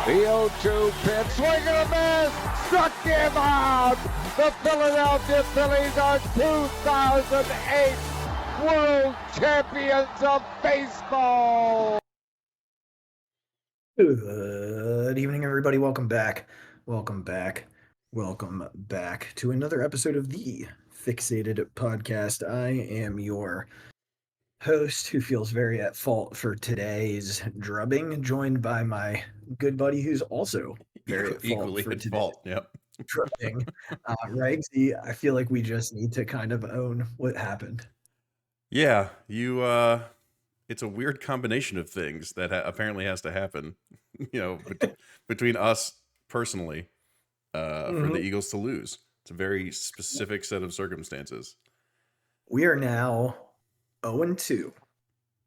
The 0-2 pitch, swing and a miss, struck him out. The Philadelphia Phillies are 2008 World Champions of Baseball. Good evening, everybody. Welcome back to another episode of the Phixated Podcast. I am your host who feels very at fault for today's drubbing, joined by my good buddy who's also very at fault for today's drubbing. Regz, I feel like we just need to kind of own what happened. Yeah, it's a weird combination of things that apparently has to happen, between us personally, for the Eagles to lose. It's a very specific set of circumstances. We are now 0-2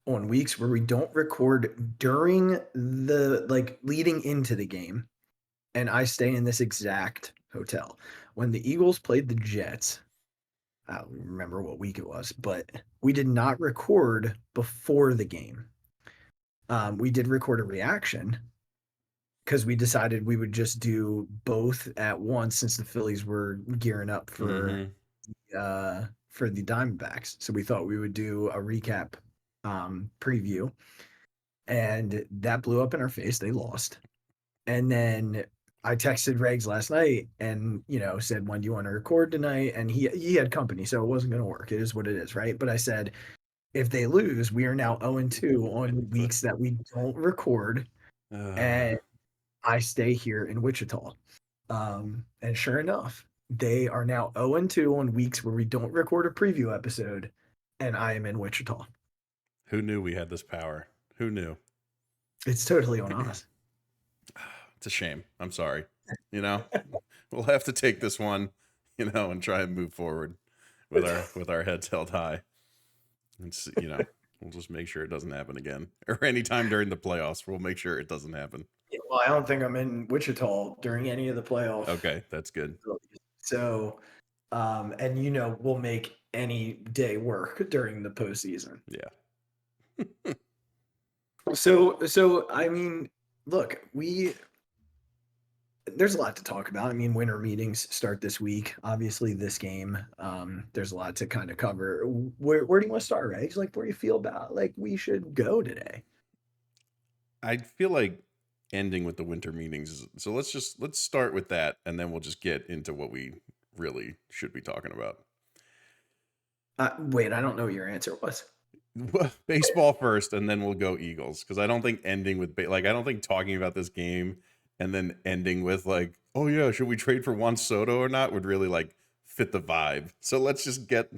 on weeks where we don't record during the leading into the game, and I stay in this exact hotel. When the Eagles played the Jets, I don't remember what week it was, but we did not record before the game. We did record a reaction because we decided we would just do both at once since the Phillies were gearing up for the Diamondbacks. So we thought we would do a recap preview, and that blew up in our face. They lost. And then I texted Regz last night and, said, when do you want to record tonight? And he had company, so it wasn't going to work. It is what it is, right? But I said, if they lose, we are now 0-2 on weeks that we don't record. And I stay here in Wichita. And sure enough, they are now 0-2 on weeks where we don't record a preview episode, and I am in Wichita. Who knew we had this power? Who knew? It's totally on us. It's a shame. I'm sorry. We'll have to take this one, and try and move forward with our heads held high. It's, we'll just make sure it doesn't happen again, or anytime during the playoffs. We'll make sure it doesn't happen. Yeah, well, I don't think I'm in Wichita during any of the playoffs. Okay, that's good. So, we'll make any day work during the postseason. Yeah. So I mean, look, there's a lot to talk about. I mean, winter meetings start this week. Obviously, this game, there's a lot to kind of cover. Where do you want to start, Regz? Like, where do you feel about we should go today? I feel like ending with the winter meetings. So let's start with that, and then we'll just get into what we really should be talking about. Wait, I don't know what your answer was. Baseball first, and then we'll go Eagles, because I don't think ending with I don't think talking about this game and then ending with oh yeah, should we trade for Juan Soto or not would really fit the vibe. So let's get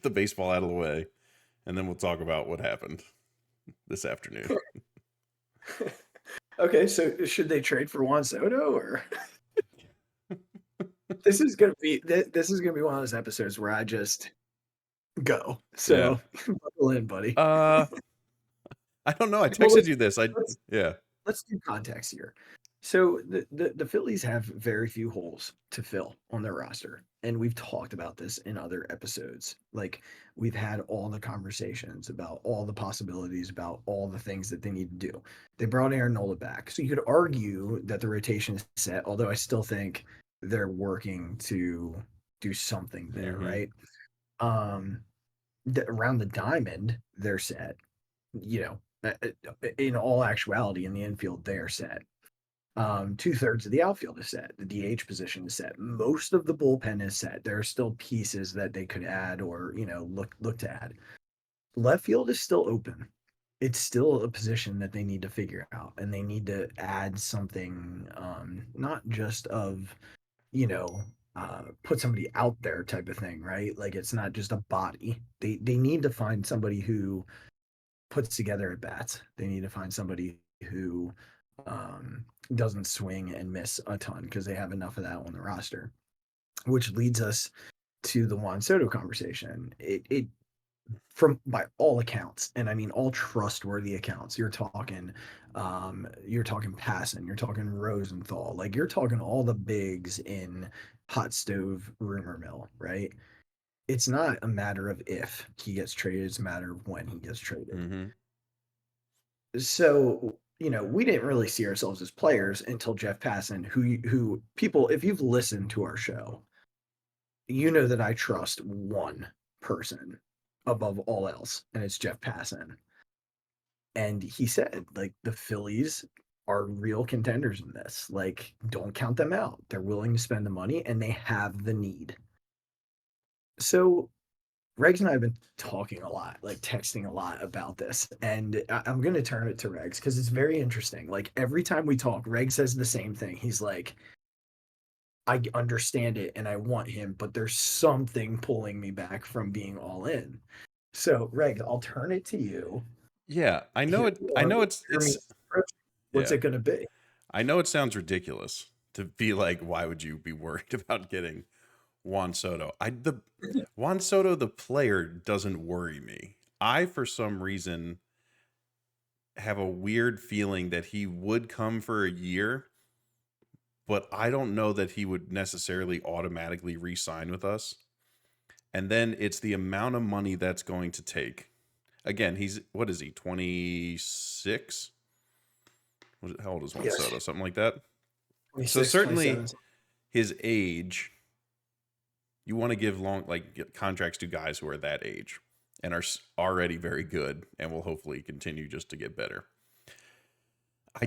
the baseball out of the way, and then we'll talk about what happened this afternoon. Okay, so should they trade for Juan Soto, or this is gonna be one of those episodes where I just go. So buckle in, buddy. I don't know. I texted you this. Let's do context here. So the Phillies have very few holes to fill on their roster, and we've talked about this in other episodes. We've had all the conversations about all the possibilities, about all the things that they need to do. They brought Aaron Nola back, so you could argue that the rotation is set, although I still think they're working to do something there, right? Around the diamond, they're set. In all actuality, in the infield, they're set. 2/3 of the outfield is set. The DH position is set. Most of the bullpen is set. There are still pieces that they could add or, look to add. Left field is still open. It's still a position that they need to figure out, and they need to add something, not just of, put somebody out there type of thing, right? It's not just a body. They need to find somebody who puts together at bats. They need to find somebody who doesn't swing and miss a ton, because they have enough of that on the roster, which leads us to the Juan Soto conversation. It from by all accounts, and I mean all trustworthy accounts, you're talking Passan, you're talking Rosenthal, you're talking all the bigs in hot stove rumor mill, right? It's not a matter of if he gets traded, it's a matter of when he gets traded. So we didn't really see ourselves as players until Jeff Passan, who people, if you've listened to our show, you know that I trust one person above all else, and it's Jeff Passan. And he said, like, the Phillies are real contenders in this. Like, don't count them out. They're willing to spend the money, and they have the need. So Regs and I have been talking a lot, like texting a lot about this. And I'm going to turn it to Regs because it's very interesting. Like, every time we talk, Regs says the same thing. He's like, I understand it and I want him, but there's something pulling me back from being all in. So, Regs, I'll turn it to you. Yeah, I know Here it. you I are know with it's. What's Yeah, it going to be? I know it sounds ridiculous to be like, why would you be worried about getting Juan Soto? Juan Soto, the player, doesn't worry me. I, for some reason, have a weird feeling that he would come for a year, but I don't know that he would necessarily automatically re-sign with us. And then it's the amount of money that's going to take. Again, what is he, 26? How old is Juan Yes. Soto? Something like that. 26, So certainly 27. his age, you want to give contracts to guys who are that age and are already very good and will hopefully continue just to get better. I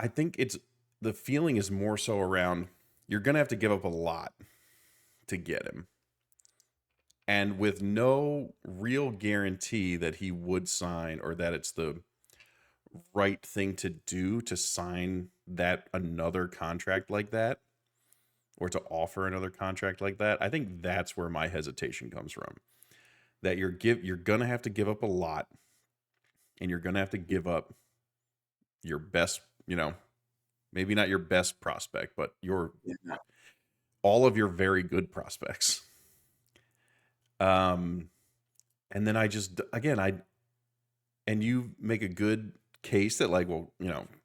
think the feeling is more so around, you're going to have to give up a lot to get him. And with no real guarantee that he would sign or that it's the right thing to do to sign another contract like that, or to offer another contract like that, I think that's where my hesitation comes from. That you're gonna have to give up a lot, and you're gonna have to give up your best, maybe not your best prospect, but all of your very good prospects. And then and you make a good case that, like, well,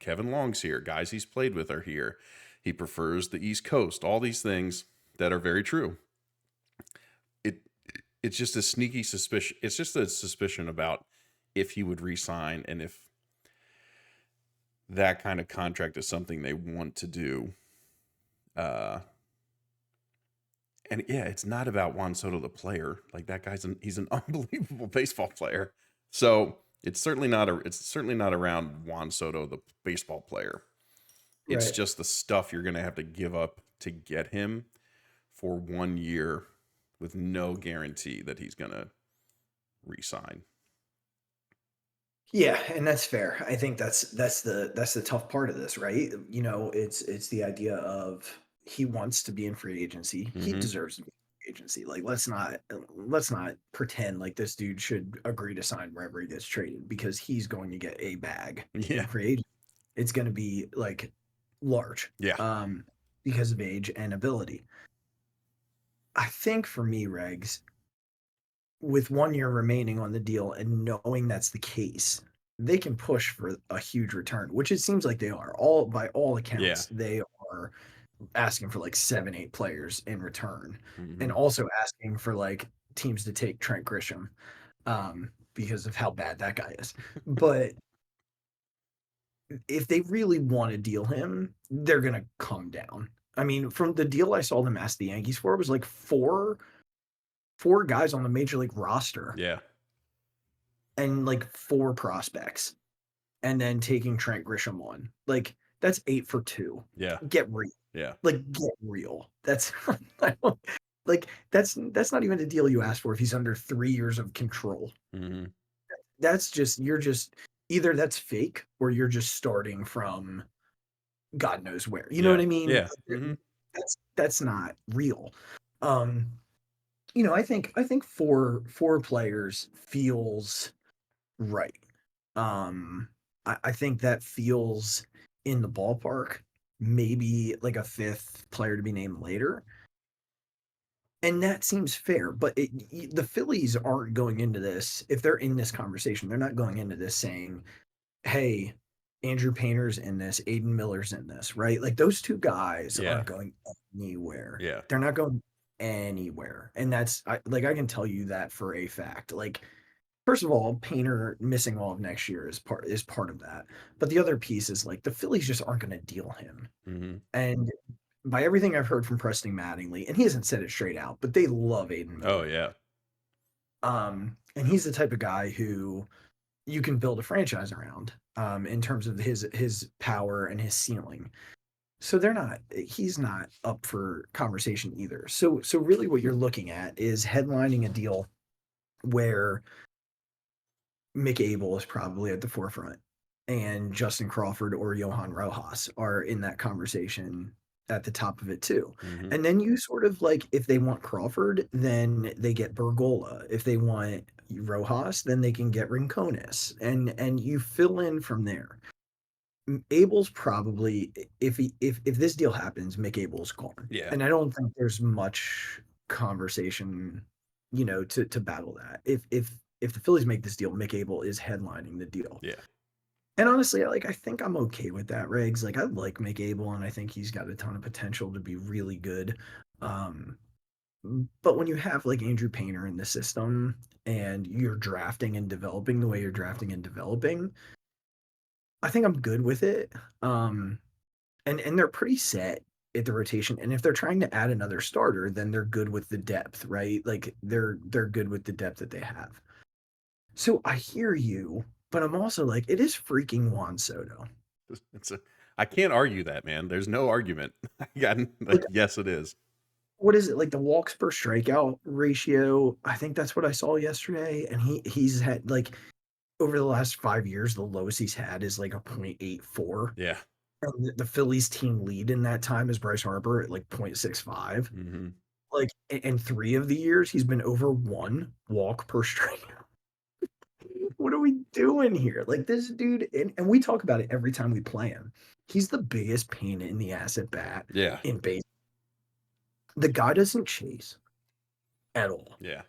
Kevin Long's here, guys he's played with are here. He prefers the East Coast, all these things that are very true. It's just a sneaky suspicion. It's just a suspicion about if he would re-sign and if that kind of contract is something they want to do. And yeah, it's not about Juan Soto, the player. Like, that he's an unbelievable baseball player. So it's certainly not around Juan Soto, the baseball player. It's Right. just the stuff you're going to have to give up to get him for 1 year with no guarantee that he's going to re-sign. Yeah, and that's fair. I think that's the tough part of this, right? It's the idea of he wants to be in free agency. He Mhm. deserves to be in free agency. Like, let's not pretend like this dude should agree to sign wherever he gets traded, because he's going to get a bag Yeah. in free agency. It's going to be like large. Yeah. Because of age and ability. I think for me, Regs, with 1 year remaining on the deal and knowing that's the case, they can push for a huge return, which it seems like they are. By all accounts, they are asking for like 7-8 players in return, and also asking for like teams to take Trent Grisham, because of how bad that guy is. But if they really want to deal him, they're gonna come down. I mean, from the deal I saw them ask the Yankees for, it was like four guys on the major league roster. Yeah. And like 4 prospects, and then taking Trent Grisham on. Like, that's 8 for 2. Yeah. Get real. Yeah. Like, get real. That's that's not even the deal you asked for if he's under 3 years of control. Mm-hmm. You're just either that's fake or you're just starting from God knows where. You know what I mean? Yeah. Mm-hmm. That's not real. I think 4 players feels right. I think that feels in the ballpark. Maybe like a 5th player to be named later, and that seems fair. But the Phillies aren't going into this, if they're in this conversation, they're not going into this saying, "Hey, Andrew Painter's in this, Aiden Miller's in this," right? Like, those 2 guys aren't going anywhere. Yeah. They're not going anywhere, and I can tell you that for a fact. Like, first of all, Painter missing all of next year is part of that. But the other piece is like the Phillies just aren't going to deal him. Mm-hmm. And by everything I've heard from Preston Mattingly, and he hasn't said it straight out, but they love Aiden Miller. Oh yeah. And he's the type of guy who you can build a franchise around, in terms of his power and his ceiling. So he's not up for conversation either. So really what you're looking at is headlining a deal where Mick Abel is probably at the forefront and Justin Crawford or Johan Rojas are in that conversation at the top of it too. Mm-hmm. And then you sort of like, if they want Crawford, then they get Bergola. If they want Rojas, then they can get Rincones, and you fill in from there. Abel's probably, if this deal happens, Mick Abel's gone. Yeah. And I don't think there's much conversation, to battle that. If the Phillies make this deal, Mick Abel is headlining the deal. Yeah. And honestly, I think I'm okay with that, Regz. Like, I like Mick Abel, and I think he's got a ton of potential to be really good. But when you have like Andrew Painter in the system and you're drafting and developing the way you're drafting and developing, I think I'm good with it. And they're pretty set at the rotation. And if they're trying to add another starter, then they're good with the depth, right? Like they're good with the depth that they have. So I hear you, but I'm also like, it is freaking Juan Soto. I can't argue that, man. There's no argument. Yes, it is. What is it, like the walks per strikeout ratio? I think that's what I saw yesterday. And he's had like over the last 5 years, the lowest he's had is like a 0.84. Yeah. And the Phillies team lead in that time is Bryce Harper at like 0.65. Mm-hmm. Like in 3 of the years, he's been over 1 walk per strikeout. What are we doing here? Like this dude, and we talk about it every time we play him. He's the biggest pain in the ass at bat in base. The guy doesn't chase at all. Yeah.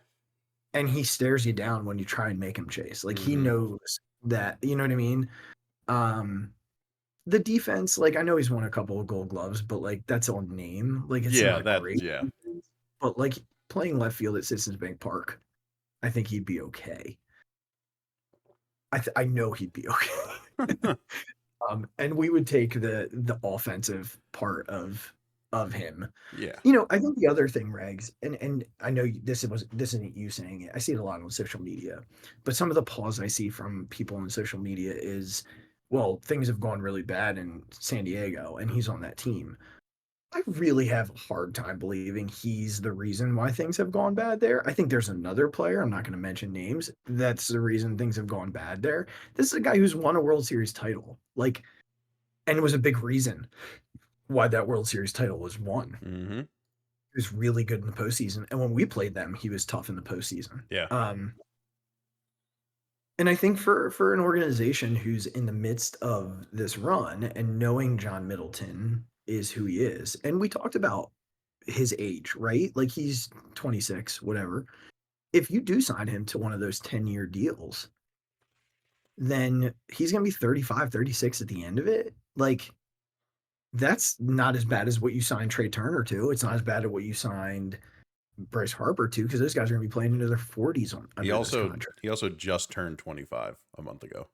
And he stares you down when you try and make him chase. Like he knows that, you know what I mean? The defense, like I know he's won a couple of Gold Gloves, but like that's on name. Like it's not great. Yeah. Defense, but like playing left field at Citizens Bank Park, I think he'd be okay. I know he'd be okay. And we would take the offensive part of him. Yeah. I think the other thing, Regz, and I know this isn't you saying it. I see it a lot on social media, but some of the pause I see from people on social media is, well, things have gone really bad in San Diego, and he's on that team. I really have a hard time believing he's the reason why things have gone bad there. I think there's another player, I'm not going to mention names, that's the reason things have gone bad there. This is a guy who's won a World Series title, and it was a big reason why that World Series title was won. Mm-hmm. He was really good in the postseason, and when we played them, he was tough in the postseason. Yeah. And I think for an organization who's in the midst of this run and knowing John Middleton is who he is, and we talked about his age, right? Like he's 26, whatever. If you do sign him to one of those 10-year deals, then he's going to be 35, 36 at the end of it. Like, that's not as bad as what you signed Trey Turner to. It's not as bad as what you signed Bryce Harper to, because those guys are going to be playing into their 40s on He also just turned 25 a month ago.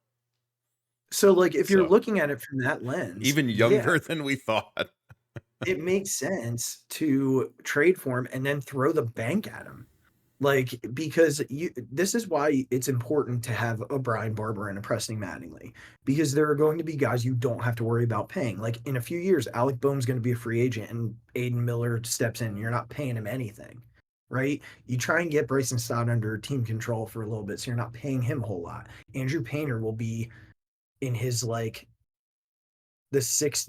So, like, if you're looking at it from that lens, even younger than we thought, it makes sense to trade for him and then throw the bank at him. Like, because this is why it's important to have a Brian Barber and a Preston Mattingly, because there are going to be guys you don't have to worry about paying. Like in a few years, Alec Boehm's going to be a free agent and Aiden Miller steps in. You're not paying him anything, right? You try and get Bryson Stott under team control for a little bit, so you're not paying him a whole lot. Andrew Painter will be in his his sixth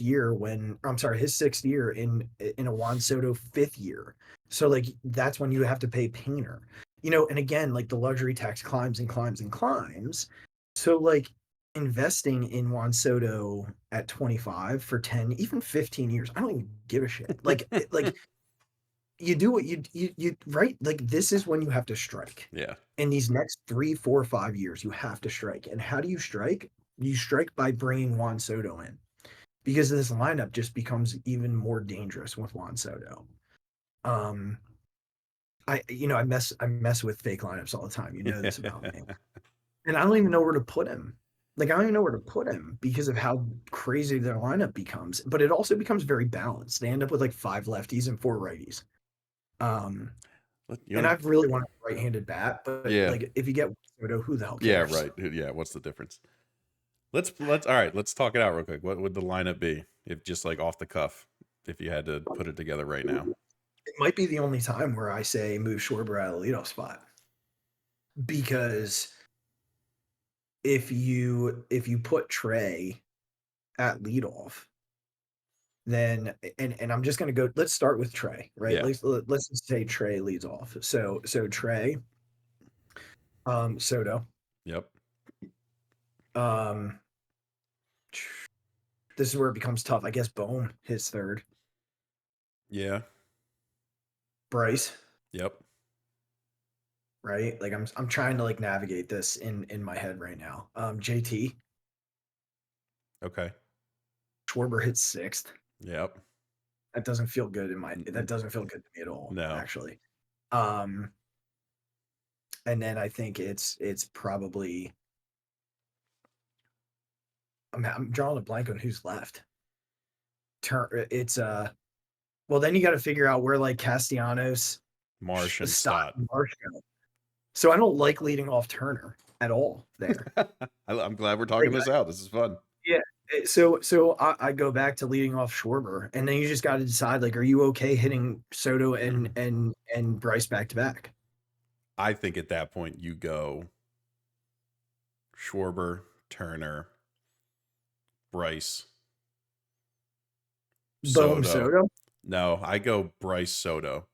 year in a Juan Soto 5th year. So like that's when you have to pay Painter, and again, like the luxury tax climbs and climbs and climbs. So like investing in Juan Soto at 25 for 10, even 15 years, I don't even give a shit. Like you do what you right. Like this is when you have to strike. Yeah. In these next 3, 4, 5 years, you have to strike. And how do you strike? You strike by bringing Juan Soto in, because this lineup just becomes even more dangerous with Juan Soto. I mess with fake lineups all the time. You know this about me. And I don't even know where to put him. Like, I don't even know where to put him because of how crazy their lineup becomes. But it also becomes very balanced. They end up with like 5 lefties and 4 righties. And I've really wanted a right-handed bat, but like if you get Soto, who the hell cares? Yeah, right. Yeah, what's the difference? Let's all right, let's talk it out real quick. What would the lineup be if just like off the cuff, if you had to put it together right now? It might be the only time where I say move Schwarber out of the leadoff spot. Because if you put Trey at leadoff, then and I'm just gonna go. Let's start with Trey, right? Yeah. Let's just say Trey leads off. So Trey, Soto. Yep. This is where it becomes tough. I guess Bohm his third. Yeah. Bryce. Yep. Right? Like I'm trying to like navigate this in my head right now. JT. Okay. Schwarber hits 6th. Yep. That doesn't feel good that doesn't feel good to me at all. No. Actually. And then I think it's probably I'm drawing a blank on who's left. It's well, then you got to figure out where like Castellanos, Marsh and Stott. Marsh go. So I don't like leading off Turner at all there. I'm glad we're talking this out. This is fun. Yeah. So I go back to leading off Schwarber, and then you just got to decide, like, are you okay hitting Soto and Bryce back to back? I think at that point you go Schwarber, Turner, Bryce, Boom, Soto. No, I go Bryce, Soto.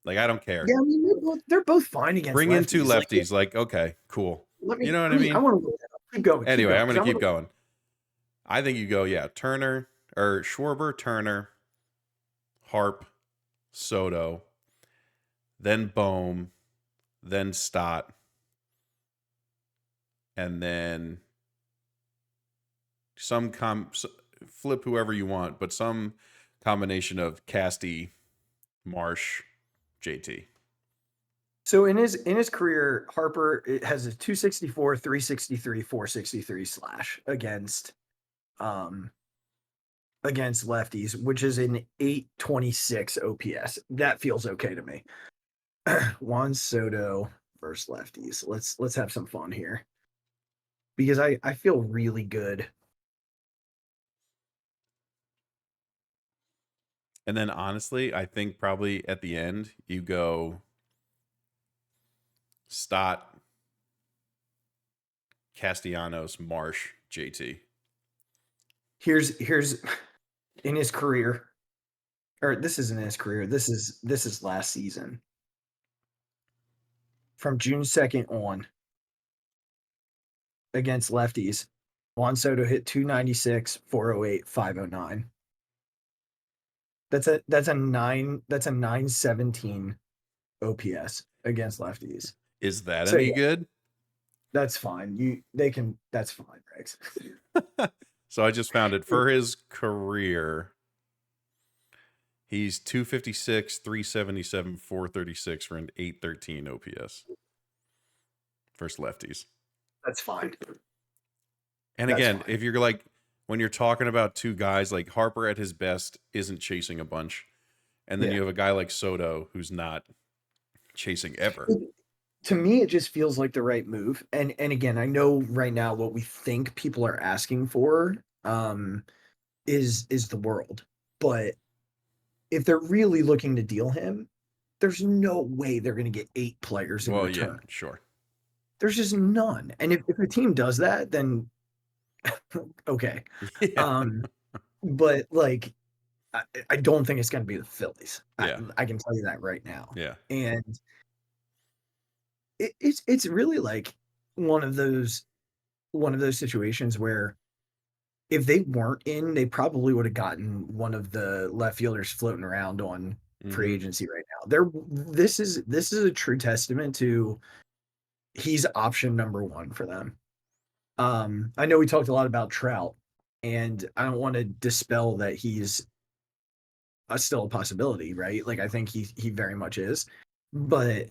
Like, I don't care. Yeah, I mean, they're both fine against Bring lefties. in 2 lefties. Like, okay, cool. You know what I mean? I want to keep going. Anyway, I'm going to keep going. I think you go, Turner or Schwarber, Turner, Harp, Soto, then Bohm, then Stott, and then flip whoever you want, but some combination of Casty, Marsh, JT. So in his career, Harper has a 264, 363, 463 slash against lefties, which is an 826 OPS. That feels okay to me. Juan Soto versus lefties. Let's have some fun here. Because I feel really good. And then honestly, I think probably at the end you go Stott, Castellanos, Marsh, JT. Here's in his career, or this isn't his career. This is last season. From June 2nd on, against lefties, Juan Soto hit 296, 408, 509. That's a 917 OPS against lefties. Is that any good? That's fine. That's fine, Regz. So I just found it for his career. He's 256, 377, 436 for an 813 OPS. First lefties. That's fine. And again, if you're like, when you're talking about 2 guys, like Harper at his best isn't chasing a bunch. And then you have a guy like Soto who's not chasing ever. To me, it just feels like the right move. And again, I know right now what we think people are asking for is the world. But if they're really looking to deal him, there's no way they're going to get 8 players in return. Yeah, sure. There's just none. And if a team does that, then okay. Yeah. But like, I don't think it's going to be the Phillies. Yeah. I can tell you that right now. Yeah. And it's really like one of those situations where if they weren't in, they probably would have gotten one of the left fielders floating around on free agency right now. This is a true testament to he's option number 1 for them. I know we talked a lot about Trout, and I don't want to dispel that he's still a possibility, right? Like, I think he very much is. but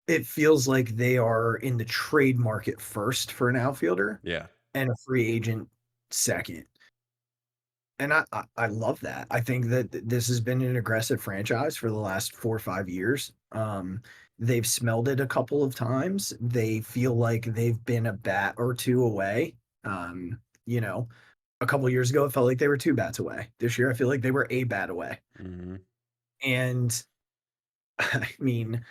it feels like they are in the trade market first for an outfielder Yeah. and a free agent second. And I love that. I think that this has been an aggressive franchise for the last 4 or 5 years. They've smelled it a couple of times. They feel like they've been a bat or two away. You know, a couple of years ago, it felt like they were 2 bats away. This year, I feel like they were a bat away. Mm-hmm. And I mean,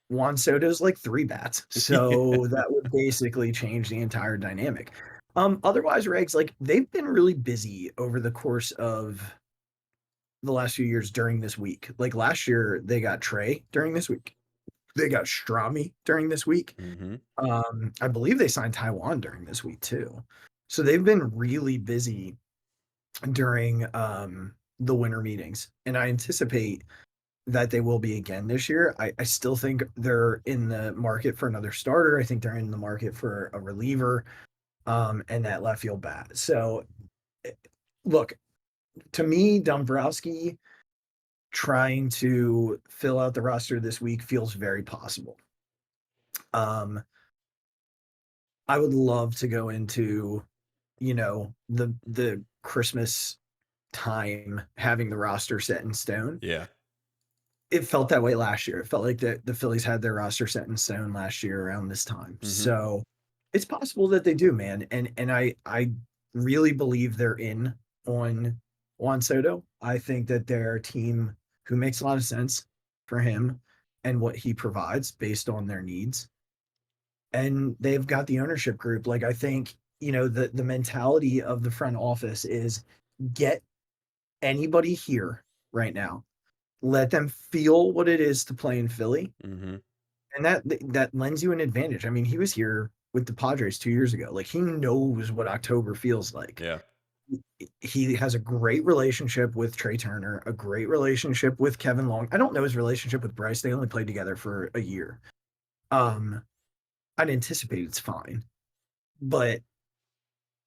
Juan Soto's like 3 bats. So that would basically change the entire dynamic. Otherwise, Regs, like they've been really busy over the course of the last few years during this week. Like last year, they got Trey during this week. They got Strami during this week. Mm-hmm. I believe they signed Taiwan during this week too. So they've been really busy during the winter meetings. And I anticipate that they will be again this year. I still think they're in the market for another starter. I think they're in the market for a reliever and that left field bat. So look, to me, Dombrowski trying to fill out the roster this week feels very possible. I would love to go into, the Christmas time having the roster set in stone. Yeah. It felt that way last year. It felt like the Phillies had their roster set in stone last year around this time. Mm-hmm. So it's possible that they do, man. And I really believe they're in on Juan Soto. I think that they're a team who makes a lot of sense for him and what he provides based on their needs. And they've got the ownership group. Like I think, the mentality of the front office is get anybody here right now. Let them feel what it is to play in Philly. Mm-hmm. And that lends you an advantage. I mean, he was here with the Padres 2 years ago. Like he knows what October feels like. Yeah. He has a great relationship with Trey Turner, a great relationship with Kevin Long. I don't know his relationship with Bryce. They only played together for a year. I'd anticipate it's fine, but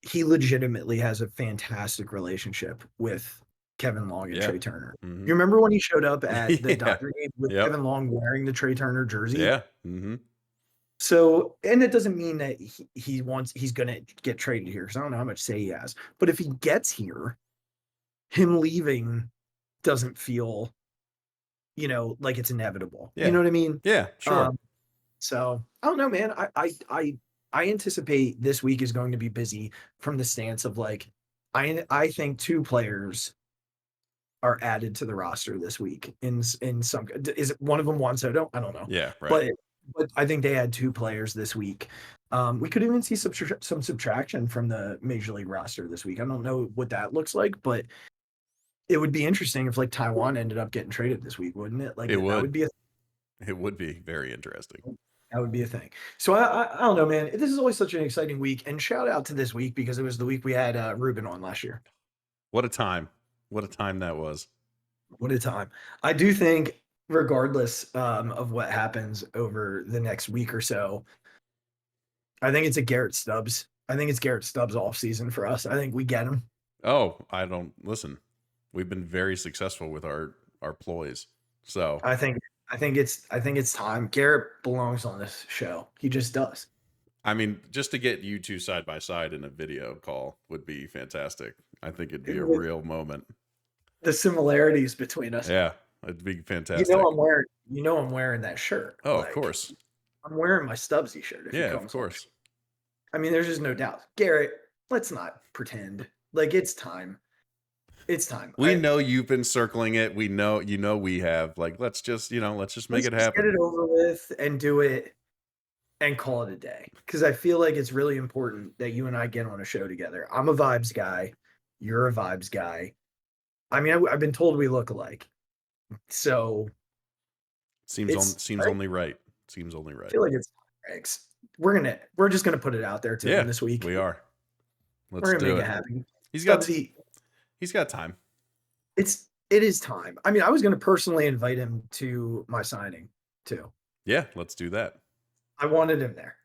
he legitimately has a fantastic relationship with Kevin Long and Trey Turner. Mm-hmm. You remember when he showed up at the Yeah. Dodger game with Kevin Long wearing the Trey Turner jersey? Yeah. Mm-hmm. So, and it doesn't mean that he's going to get traded here because I don't know how much say he has. But if he gets here, him leaving doesn't feel, like it's inevitable. Yeah. You know what I mean? Yeah, sure. So I don't know, man. I anticipate this week is going to be busy from the stance of like, I think 2 players are added to the roster this week in some. Is it one of them Juan Soto? I don't know. Yeah, right. But I think they had 2 players this week. We could even see some subtraction from the Major League roster this week. I don't know what that looks like, but it would be interesting if like Taiwan ended up getting traded this week, wouldn't it? Like it would. That would be it would be very interesting. That would be a thing. So I don't know, man. This is always such an exciting week. And shout out to this week because it was the week we had Ruben on last year. What a time. What a time that was. What a time. I do think regardless of what happens over the next week or so, I think it's Garrett Stubbs. I think it's Garrett Stubbs off season for us. I think we get him. Oh, I don't listen. We've been very successful with our ploys. So I think it's time. Garrett belongs on this show. He just does. I mean, just to get you 2 side by side in a video call would be fantastic. I think it'd be a real moment. The similarities between us. Yeah, it'd be fantastic. I'm wearing that shirt. Oh, of course. I'm wearing my Stubbsy shirt. Yeah, of course. I mean, there's just no doubt. Garrett, let's not pretend. Like it's time. It's time. We know you've been circling it. We know, we have. Like, let's just make it happen. Get it over with and do it and call it a day. Because I feel like it's really important that you and I get on a show together. I'm a vibes guy. You're a vibes guy. I mean, I've been told we look alike. So seems only right. Seems only right. I feel like it's Regz. We're just gonna put it out there to him this week. We are. We're gonna make it happen. He's got time. It is time. I mean, I was gonna personally invite him to my signing too. Yeah, let's do that. I wanted him there.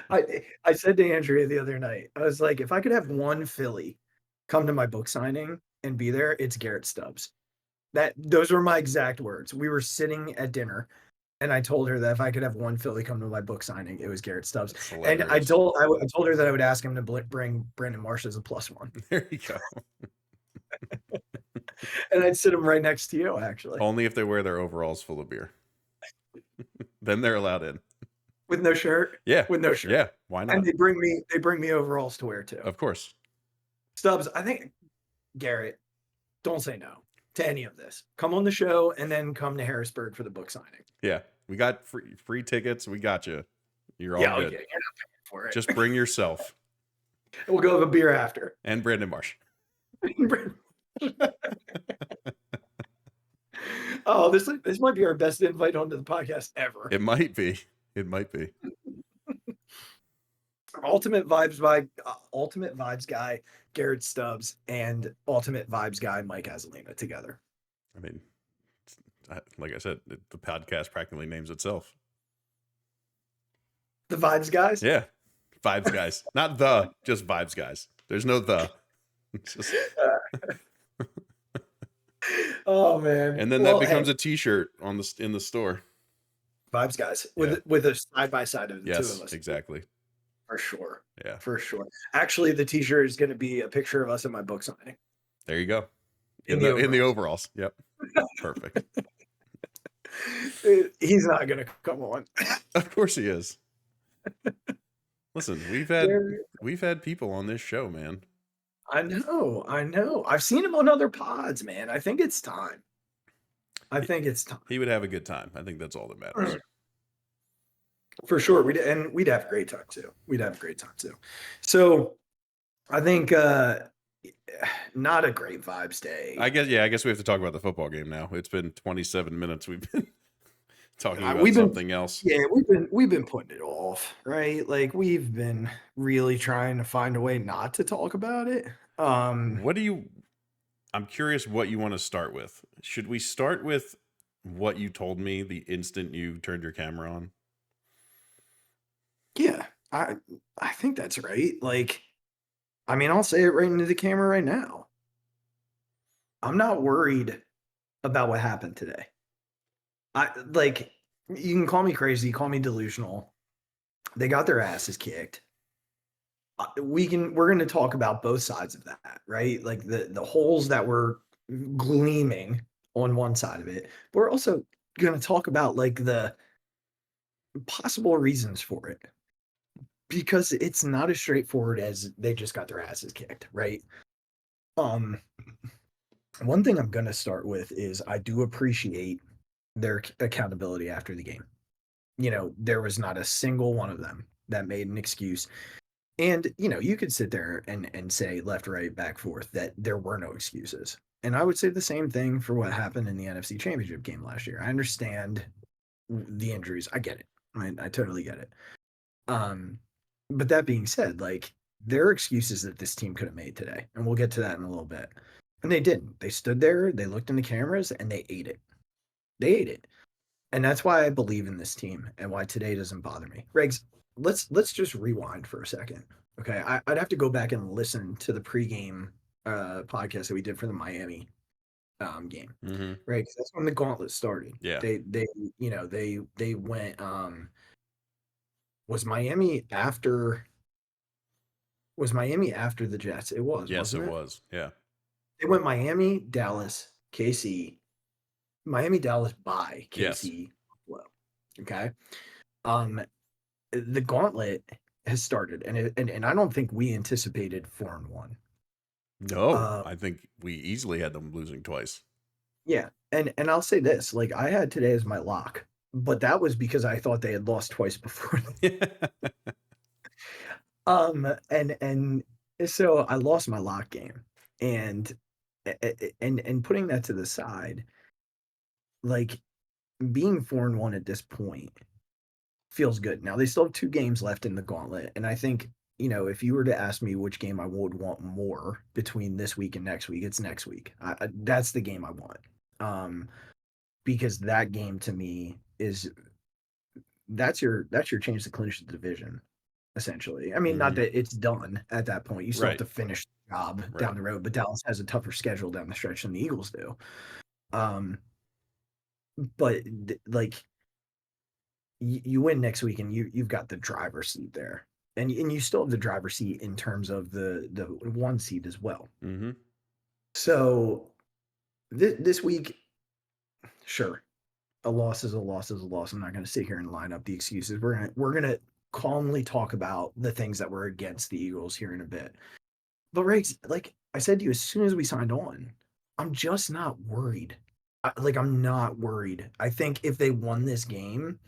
I said to Andrea the other night, I was like, if I could have one Philly come to my book signing and be there, it's Garrett Stubbs. Those were my exact words. We were sitting at dinner, and I told her that if I could have one Philly come to my book signing, it was Garrett Stubbs. And I told her that I would ask him to bring Brandon Marsh as a +1. There you go. And I'd sit him right next to you, actually. Only if they wear their overalls full of beer. Then they're allowed in. With no shirt? Yeah. With no shirt. Yeah. Why not? And they bring me overalls to wear too. Of course. Stubbs, I think, Garrett, don't say no to any of this. Come on the show and then come to Harrisburg for the book signing. Yeah. We got free tickets. We got you. You're all good. Yeah, you're not paying for it. Just bring yourself. We'll go have a beer after. And Brandon Marsh. Oh, this might be our best invite onto the podcast ever. It might be. It might be. Ultimate Vibes guy Garrett Stubbs and Ultimate Vibes guy Mike Azzalina together. I mean, like I said, the podcast practically names itself. The Vibes guys? Yeah. Vibes guys. Not just Vibes guys. There's no the. It's just... Oh man. And then that becomes a t-shirt in the store. Vibes guys with a side by side of the two of us. Yes, exactly. For sure. Yeah. For sure. Actually, the t-shirt is going to be a picture of us in my book signing. There you go. In the overalls. Yep. Perfect. He's not going to come on. Of course he is. Listen, we've had people on this show, man. I know. I've seen him on other pods, man. I think it's time. He would have a good time. I think that's all that matters. For sure. We'd have a great time too. So I think not a great vibes day. I guess we have to talk about the football game now. It's been 27 minutes. We've been talking about something else. Yeah, we've been putting it off, right? Like we've been really trying to find a way not to talk about it. I'm curious what you want to start with. Should we start with what you told me the instant you turned your camera on? Yeah, I think that's right. Like, I mean, I'll say it right into the camera right now. I'm not worried about what happened today. You can call me crazy, call me delusional. They got their asses kicked. We're going to talk about both sides of that, right? Like the holes that were gleaming on one side of it. But we're also going to talk about like the possible reasons for it, because it's not as straightforward as they just got their asses kicked, right? One thing I'm going to start with is I do appreciate their accountability after the game. You know, there was not a single one of them that made an excuse. And, you know, you could sit there and say left, right, back, forth that there were no excuses. And I would say the same thing for what happened in the NFC Championship game last year. I understand the injuries. I get it. I totally get it. But that being said, like, there are excuses that this team could have made today. And we'll get to that in a little bit. And they didn't. They stood there, they looked in the cameras, and they ate it. They ate it. And that's why I believe in this team and why today doesn't bother me. Regz, let's just rewind for a second. Okay. I'd have to go back and listen to the pregame podcast that we did for the Miami game. Mm-hmm. Right. 'Cause that's when the gauntlet started. Yeah. They went was Miami after the Jets? It was. Yes, it was. Yeah. They went Miami, Dallas, KC, Miami, Dallas, by KC. Yes. Okay. The gauntlet has started, and I don't think we anticipated 4-1. No, I think we easily had them losing twice. Yeah, and I'll say this: like, I had today as my lock, but that was because I thought they had lost twice before. And so I lost my lock game, and putting that to the side, like, being 4-1 at this point feels good. Now they still have 2 games left in the gauntlet, and I think, you know, if you were to ask me which game I would want more between this week and next week, it's next week. That's the game I want, because that game to me that's your chance to clinch the division, essentially. I mean, not that it's done at that point. You still have to finish the job down the road, but Dallas has a tougher schedule down the stretch than the Eagles do. Um, but like you win next week, and you've got the driver's seat there, and you still have the driver's seat in terms of the 1 seed as well. Mm-hmm. So this week, sure, a loss is a loss is a loss. I'm not going to sit here and line up the excuses. We're gonna calmly talk about the things that were against the Eagles here in a bit. But Riggs, like I said to you, as soon as we signed on, I'm just not worried. I'm not worried. I think if they won this game,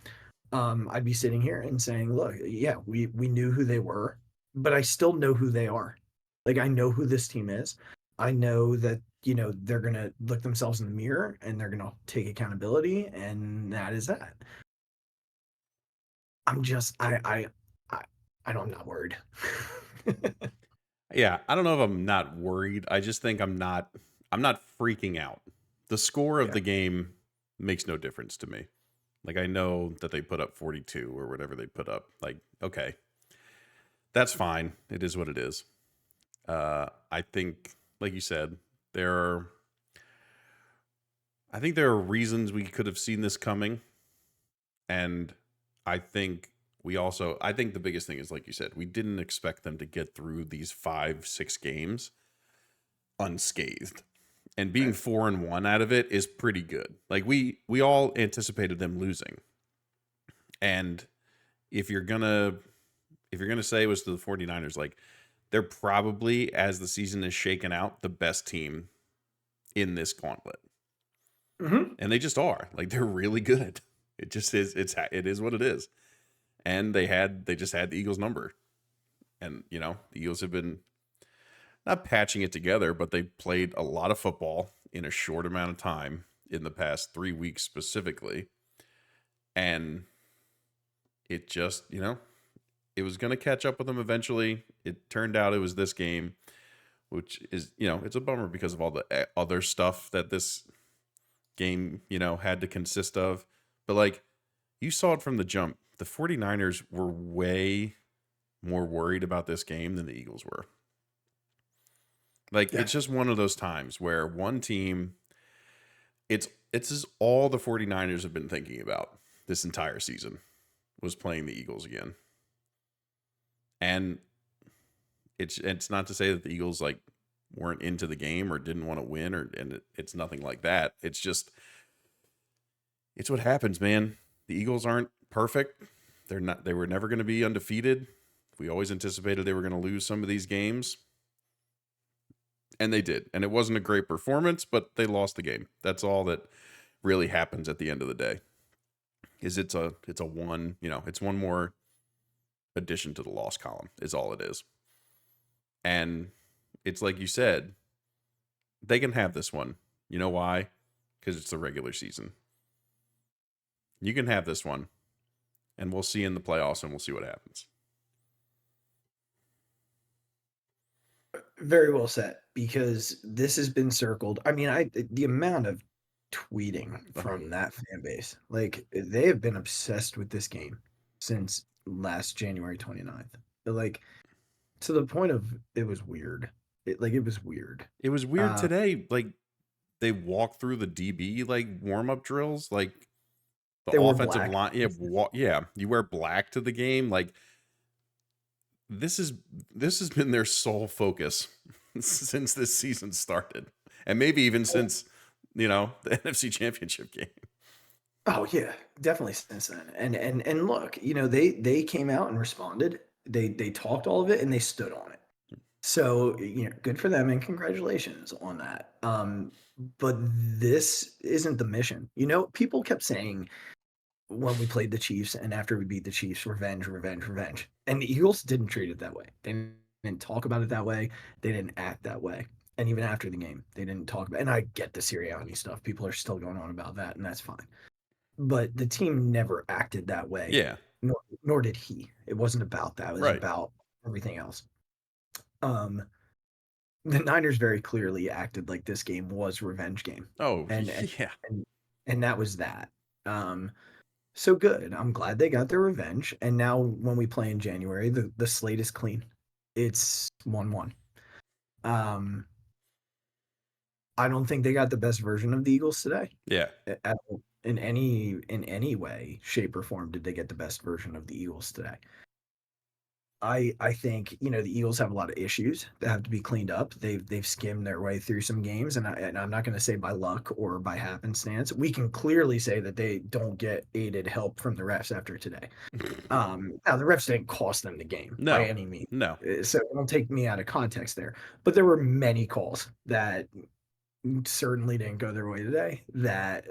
I'd be sitting here and saying, look, yeah, we knew who they were, but I still know who they are. Like, I know who this team is. I know that, they're going to look themselves in the mirror and they're going to take accountability, and that is that. I'm just, I'm not worried. Yeah, I don't know if I'm not worried. I just think I'm not freaking out. The score of Yeah. the game makes no difference to me. Like, I know that they put up 42 or whatever they put up. Like, okay, that's fine. It is what it is. I think, like you said, I think there are reasons we could have seen this coming. And I think I think the biggest thing is, like you said, we didn't expect them to get through these 5-6 games unscathed. And being 4-1 out of it is pretty good. Like, we all anticipated them losing. And if you're gonna say it was to the 49ers, like, they're probably, as the season is shaken out, the best team in this gauntlet. Mm-hmm. And they just are. Like, they're really good. It just is. It is what it is. And they just had the Eagles number. And, the Eagles have been not patching it together, but they played a lot of football in a short amount of time in the past 3 weeks specifically. And it just, it was going to catch up with them eventually. It turned out it was this game, which is, it's a bummer because of all the other stuff that this game, had to consist of. But, like, you saw it from the jump. The 49ers were way more worried about this game than the Eagles were. Like, It's just one of those times where one team, it's just all the 49ers have been thinking about this entire season was playing the Eagles again. And it's not to say that the Eagles, like, weren't into the game or didn't want to win, and it's nothing like that. It's just, it's what happens, man. The Eagles aren't perfect. They were never going to be undefeated. We always anticipated they were going to lose some of these games. And they did. And it wasn't a great performance, but they lost the game. That's all that really happens at the end of the day. It's one more addition to the loss column is all it is. And it's like you said, they can have this one. You know why? Because it's the regular season. You can have this one, and we'll see in the playoffs, and we'll see what happens. Very well said, because this has been circled. I mean, the amount of tweeting from that fan base, like, they have been obsessed with this game since last January 29th. Like, to the point of it was weird. It was weird. It was weird today. Like, they walked through the DB, like, warm-up drills, like, the offensive line. Yeah, you wear black to the game. Like, this has been their sole focus since this season started, and maybe even since the NFC Championship game. Oh yeah, definitely since then. And look, they came out and responded. They talked all of it and they stood on it. So, good for them and congratulations on that. But this isn't the mission. People kept saying when we played the Chiefs and after we beat the Chiefs, revenge, revenge, revenge. And the Eagles didn't treat it that way. They didn't talk about it that way. They didn't act that way. And even after the game, they didn't talk about it. And I get the Sirianni stuff. People are still going on about that, and that's fine. But the team never acted that way. Yeah. Nor did he. It wasn't about that. It was Right. about everything else. The Niners very clearly acted like this game was a revenge game. Oh, and yeah. And that was that. So good. I'm glad they got their revenge. And now when we play in January, the slate is clean. It's 1-1. I don't think they got the best version of the Eagles today. Yeah. In any way, shape, or form did they get the best version of the Eagles today. I think, the Eagles have a lot of issues that have to be cleaned up. They've skimmed their way through some games, and I'm not going to say by luck or by happenstance. We can clearly say that they don't get aided help from the refs after today. Now the refs didn't cost them the game by any means. No. So don't take me out of context there. But there were many calls that certainly didn't go their way today. That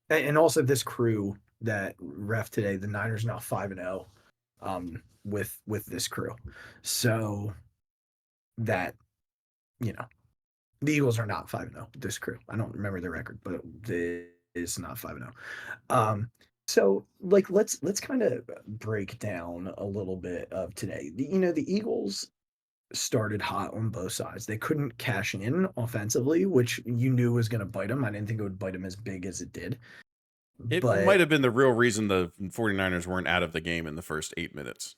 and also this crew that ref today, the Niners now 5-0. With this crew. So that, the Eagles are not 5-0, this crew. I don't remember the record, but it is not 5-0. So let's kind of break down a little bit of today. The Eagles started hot on both sides. They couldn't cash in offensively, which you knew was going to bite them. I didn't think it would bite them as big as it did. It might have been the real reason the 49ers weren't out of the game in the first 8 minutes.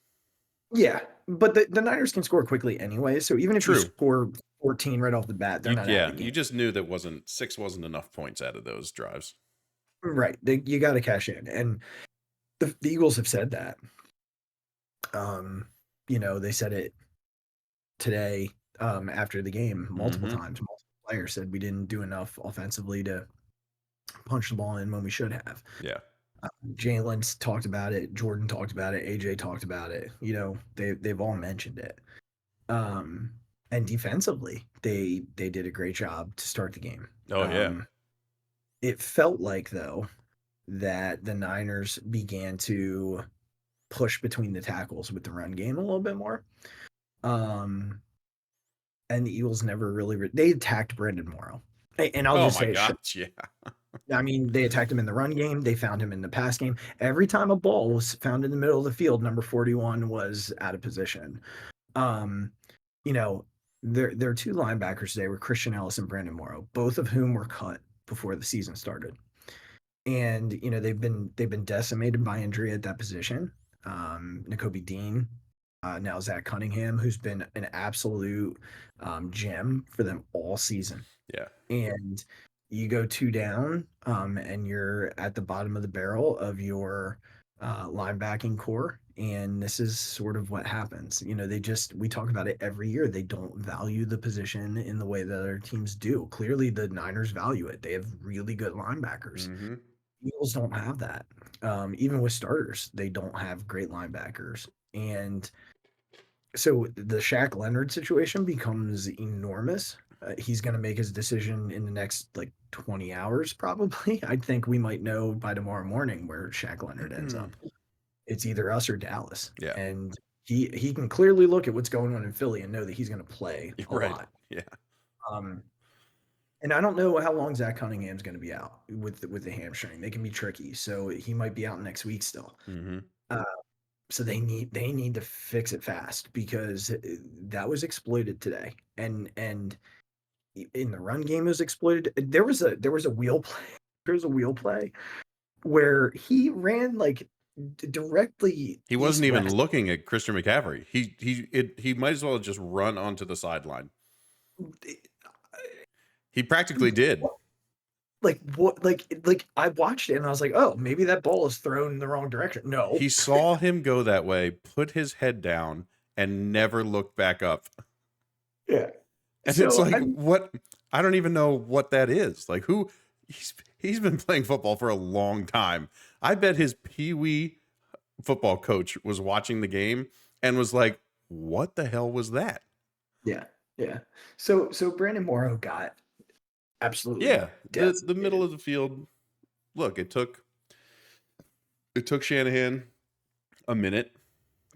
Yeah, but the Niners can score quickly anyway. So even if you score 14 right off the bat, they're not out of the game. You just knew that 6 wasn't enough points out of those drives. Right. You got to cash in. And the Eagles have said that. They said it today after the game multiple times. Multiple players said we didn't do enough offensively to punch the ball in when we should have. Yeah. Jalen's talked about it. Jordan talked about it. AJ talked about it. They've all mentioned it. And defensively, they did a great job to start the game. Oh, yeah. It felt like, though, that the Niners began to push between the tackles with the run game a little bit more. And the Eagles never really they attacked Brandon Morrow. And I'll just say, yeah. I mean, they attacked him in the run game. They found him in the pass game. Every time a ball was found in the middle of the field, number 41 was out of position. Their two linebackers today were Christian Ellis and Brandon Morrow, both of whom were cut before the season started. And, they've been decimated by injury at that position. Nakobe Dean, now Zach Cunningham, who's been an absolute gem for them all season. Yeah. And you go 2 down, and you're at the bottom of the barrel of your linebacking core. And this is sort of what happens. We talk about it every year. They don't value the position in the way that other teams do. Clearly, the Niners value it. They have really good linebackers. Mm-hmm. Eagles don't have that. Even with starters, they don't have great linebackers. And so the Shaq Leonard situation becomes enormous. He's going to make his decision in the next 20 hours, probably. I think we might know by tomorrow morning where Shaq Leonard ends up. It's either us or Dallas. Yeah. And he can clearly look at what's going on in Philly and know that he's going to play a lot. Yeah. And I don't know how long Zach Cunningham's going to be out with the hamstring. They can be tricky. So he might be out next week still. Mm-hmm. So they need to fix it fast, because that was exploited today. And in the run game, it was exploited. There was a wheel play. There was a wheel play where he ran directly. He wasn't even looking at Christian McCaffrey. He might as well have just run onto the sideline. He practically did. I watched it and I was like, oh, maybe that ball is thrown in the wrong direction. No. He saw him go that way, put his head down, and never looked back up. Yeah. And so, it's what? I don't even know what that is. He's been playing football for a long time. I bet his peewee football coach was watching the game and was like, what the hell was that? Yeah. Yeah. So Brandon Morrow got absolutely the middle of the field. Look, it took Shanahan a minute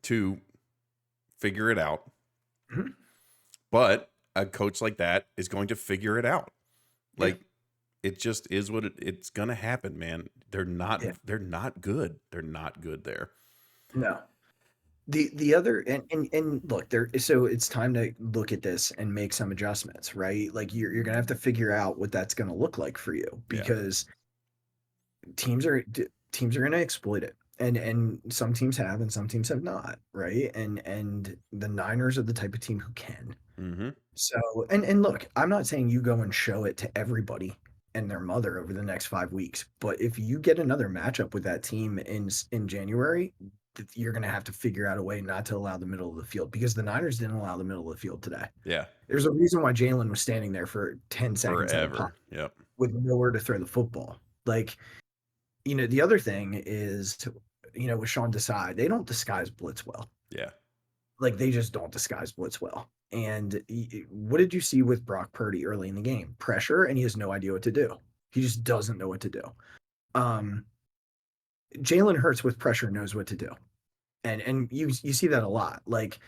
to figure it out. Mm-hmm. But a coach like that is going to figure it out. It just is what it's going to happen, man. They're not good. They're not good there. No. The other and look there, so it's time to look at this and make some adjustments, right? You're gonna have to figure out what that's gonna look like for you, because teams are gonna exploit it, and some teams have and some teams have not, right? And the Niners are the type of team who can. Mm-hmm. So, and look, I'm not saying you go and show it to everybody and their mother over the next 5 weeks, but if you get another matchup with that team in January, you're going to have to figure out a way not to allow the middle of the field, because the Niners didn't allow the middle of the field today. Yeah. There's a reason why Jalen was standing there for 10 seconds at a pop Forever. Yep. with nowhere to throw the football. Like, the other thing is, with Sean Desai, they don't disguise blitz well. Yeah. Like, they just don't disguise blitz well. And what did you see with Brock Purdy early in the game? Pressure, and he has no idea what to do. He just doesn't know what to do. Jalen Hurts with pressure knows what to do. And you see that a lot. Like,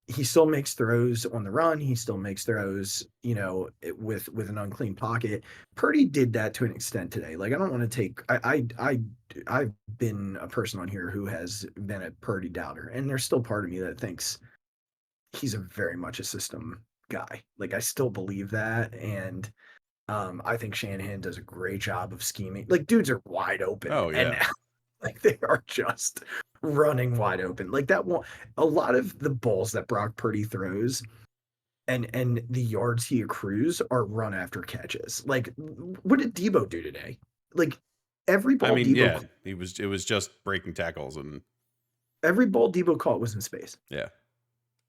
he still makes throws on the run. He still makes throws, with an unclean pocket. Purdy did that to an extent today. Like, I don't want to take. I've been a person on here who has been a Purdy doubter, and there's still part of me that thinks he's a very much a system guy. Like, I still believe that, and I think Shanahan does a great job of scheming. Like, dudes are wide open. Oh, yeah. And like, they are just running wide open. Like, that won't. A lot of the balls that Brock Purdy throws and the yards he accrues are run after catches. Like, what did Debo do today? Like, every ball Debo, it was just breaking tackles, and every ball Debo caught was in space. yeah.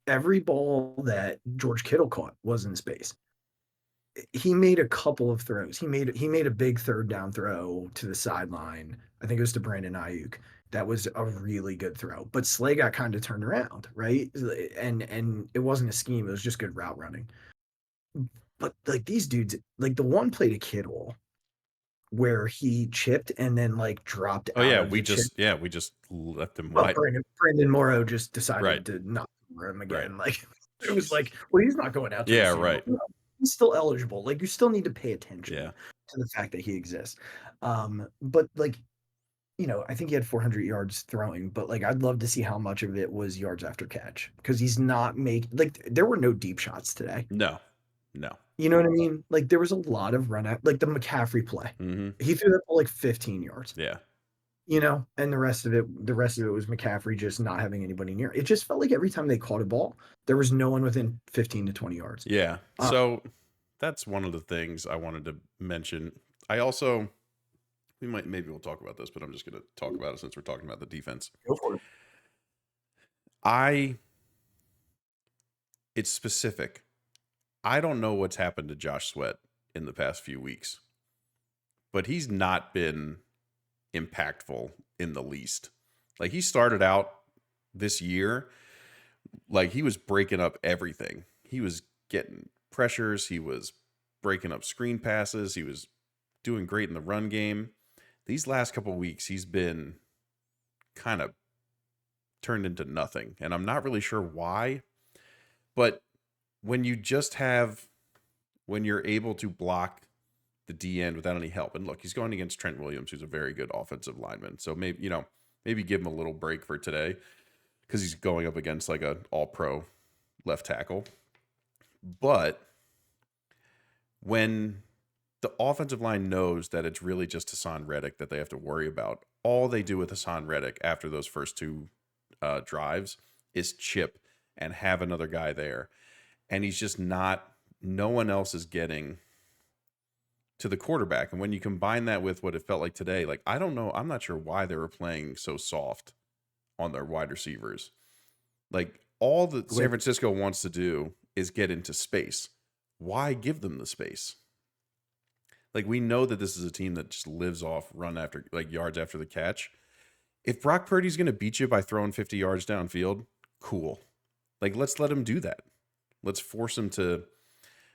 Every ball that George Kittle caught was in space. He made a couple of throws. He made a big third down throw to the sideline. I think it was to Brandon Ayuk. That was a really good throw. But Slay got kind of turned around, right? And it wasn't a scheme. It was just good route running. But like, these dudes, like the one play to Kittle where he chipped and then like dropped Oh out yeah, of we the chip. just left him Well, wide. Brandon Morrow just decided Right. to not cover him again. Right. Like, it was like, well, he's not going out to Yeah, receive. right. No, he's still eligible. Like, you still need to pay attention Yeah. to the fact that he exists. But like, I think he had 400 yards throwing, but like, I'd love to see how much of it was yards after catch, because he's not making, like, there were no deep shots today. No. You know what I mean? Like, there was a lot of run out, like the McCaffrey play. Mm-hmm. He threw that ball like 15 yards. Yeah. And the rest of it was McCaffrey just not having anybody near. It just felt like every time they caught a ball, there was no one within 15 to 20 yards. Yeah. So that's one of the things I wanted to mention. I also, maybe we'll talk about this, but I'm just going to talk about it since we're talking about the defense. Go for it. It's specific. I don't know what's happened to Josh Sweat in the past few weeks, but he's not been impactful in the least. Like, he started out this year, like, he was breaking up everything. He was getting pressures. He was breaking up screen passes. He was doing great in the run game. These last couple of weeks, he's been kind of turned into nothing. And I'm not really sure why, but when you just when you're able to block the D end without any help, and look, he's going against Trent Williams, who's a very good offensive lineman. So maybe give him a little break for today, because he's going up against like an all-pro left tackle. But when the offensive line knows that it's really just Hassan Reddick that they have to worry about, all they do with Hassan Reddick after those first two drives is chip and have another guy there. And he's just no one else is getting to the quarterback. And when you combine that with what it felt like today, like, I don't know, I'm not sure why they were playing so soft on their wide receivers. Like, all that San Francisco wants to do is get into space. Why give them the space? Like, we know that this is a team that just lives off run after, like, yards after the catch. If Brock Purdy's going to beat you by throwing 50 yards downfield, cool. Like, let's let him do that. Let's force him to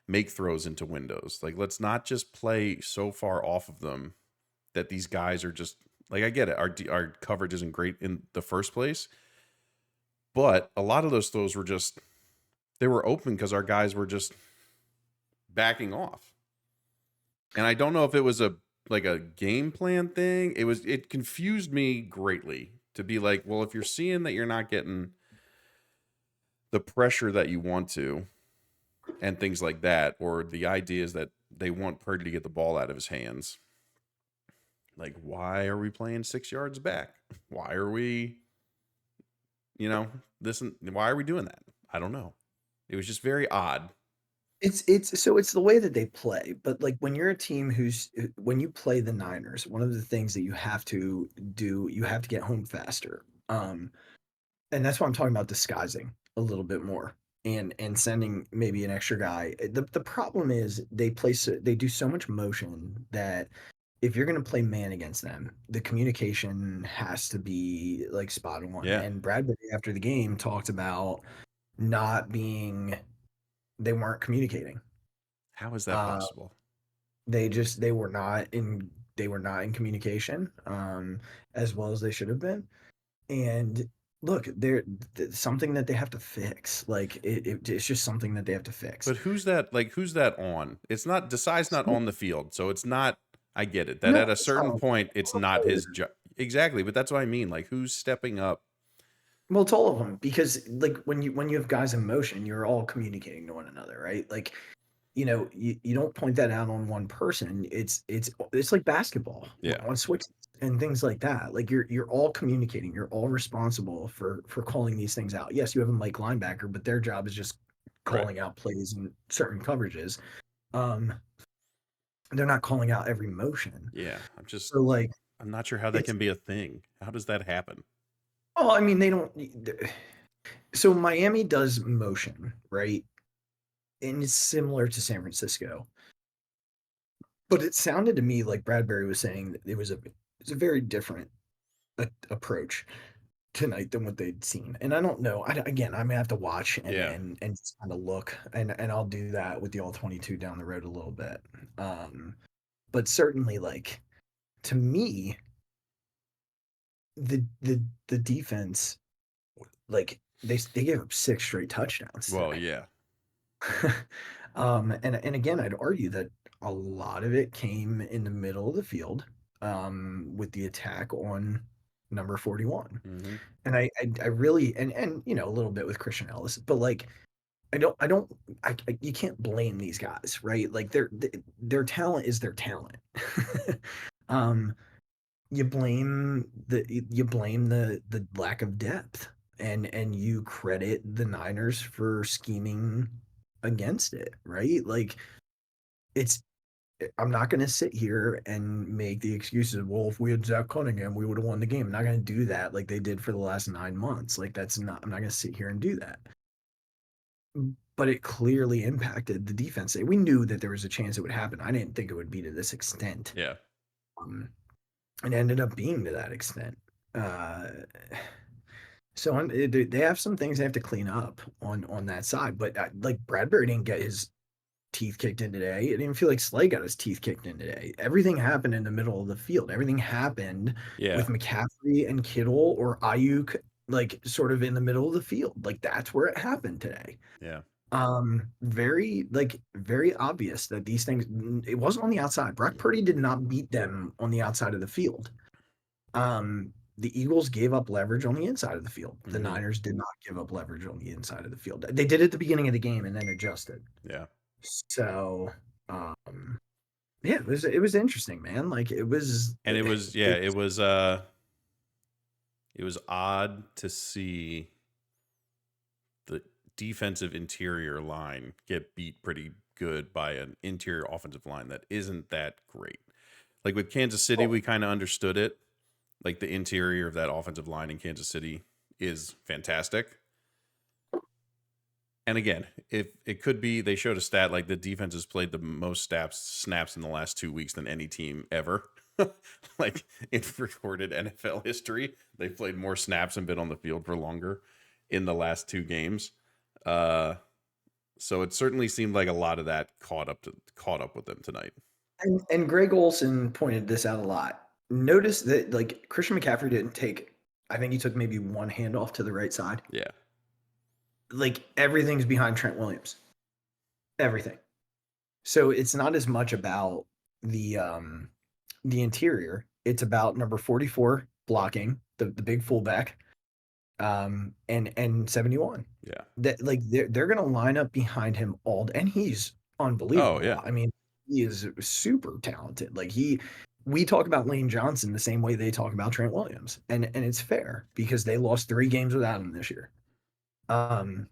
make throws into windows. Like, let's not just play so far off of them that these guys are just, like, I get it. Our coverage isn't great in the first place, but a lot of those throws were just, they were open because our guys were just backing off. And I don't know if it was a game plan thing. It confused me greatly to be like, well, if you're seeing that you're not getting the pressure that you want to and things like that, or the idea is that they want Purdy to get the ball out of his hands, like, why are we playing 6 yards back? Why are we, why are we doing that? I don't know. It was just very odd It's the way that they play, but like when you're a team when you play the Niners, one of the things that you have to do, you have to get home faster. And that's why I'm talking about disguising a little bit more and sending maybe an extra guy. The problem is they do so much motion that if you're going to play man against them, the communication has to be like spot on. Yeah. And Bradbury after the game talked about not being they weren't communicating. How is that Uh, possible? they were not in communication as well as they should have been. And look, something that they have to fix. Like it's just something that they have to fix. But who's that on? It's not Desai's not on the field, so it's not. I get it that No, at a it's not certain on point it's the not his field. job exactly. But that's what I mean. Like who's stepping up? Well, it's all of them because like when you have guys in motion, you're all communicating to one another, right? Like you don't point that out on one person. It's like basketball Yeah. on switches and things like that. Like you're all communicating. You're all responsible for calling these things out. Yes, you have a Mike linebacker, but their job is just Right. calling out plays in certain coverages. Um, they're not calling out every motion. Yeah. So like I'm not sure how that it's can be a thing. How does that happen? well, I mean they don't. So Miami does motion, right? And it's similar to San Francisco. But it sounded to me like Bradbury was saying that it's a very different approach tonight than what they'd seen. And I don't know. Again, I'm gonna have to watch Yeah. and just kind of look, and I'll do that with the all 22 down the road a little bit. But certainly, like to me, the defense, like they gave up 6 straight touchdowns Well, today. yeah. And again, I'd argue that a lot of it came in the middle of the field, with the attack on number 41. Mm-hmm. And I really and a little bit with Christian Ellis, but like you can't blame these guys, right? Like their talent is their talent. um, you blame the lack of depth, and you credit the Niners for scheming against it, right? Like it's I'm not going to sit here and make the excuses. Well, if we had Zach Cunningham, we would have won the game. I'm not going to do that like they did for the last 9 months. Like I'm not going to sit here and do that. But it clearly impacted the defense. We knew that there was a chance it would happen. I didn't think it would be to this extent. Yeah. And it ended up being to that extent. So they have some things they have to clean up on that side. But like Bradbury didn't get his teeth kicked in today. It didn't feel like Slay got his teeth kicked in today. Everything happened in the middle of the field. Everything happened with McCaffrey and Kittle or Ayuk, like sort of in the middle of the field. Like that's where it happened today. Yeah. Very obvious that these things. It wasn't on the outside. Brock Purdy did not beat them on the outside of the field. The Eagles gave up leverage on the inside of the field. The Niners did not give up leverage on the inside of the field. They did at the beginning of the game and then adjusted. Yeah. So, yeah, it was interesting, man. Like it was odd to see the defensive interior line get beat pretty good by an interior offensive line that isn't that great. Like with Kansas City, we kind of understood it. Like the interior of that offensive line in Kansas City is fantastic. And again, if it could be, they showed a stat like the defense has played the most snaps in the last 2 weeks than any team ever. Like in recorded NFL history, they've played more snaps and been on the field for longer in the last 2 games. So it certainly seemed like a lot of that caught up with them tonight. And Greg Olson pointed this out a lot. Notice that like Christian McCaffrey didn't take. I think he took maybe one handoff to the right side. Yeah. Like everything's behind Trent Williams. Everything. So it's not as much about the interior. It's about number 44 blocking, the big fullback, and 71. Yeah. That like they're gonna line up behind him and he's unbelievable. Oh, yeah. I mean, he is super talented. Like we talk about Lane Johnson the same way they talk about Trent Williams. And it's fair because they lost 3 games without him this year. And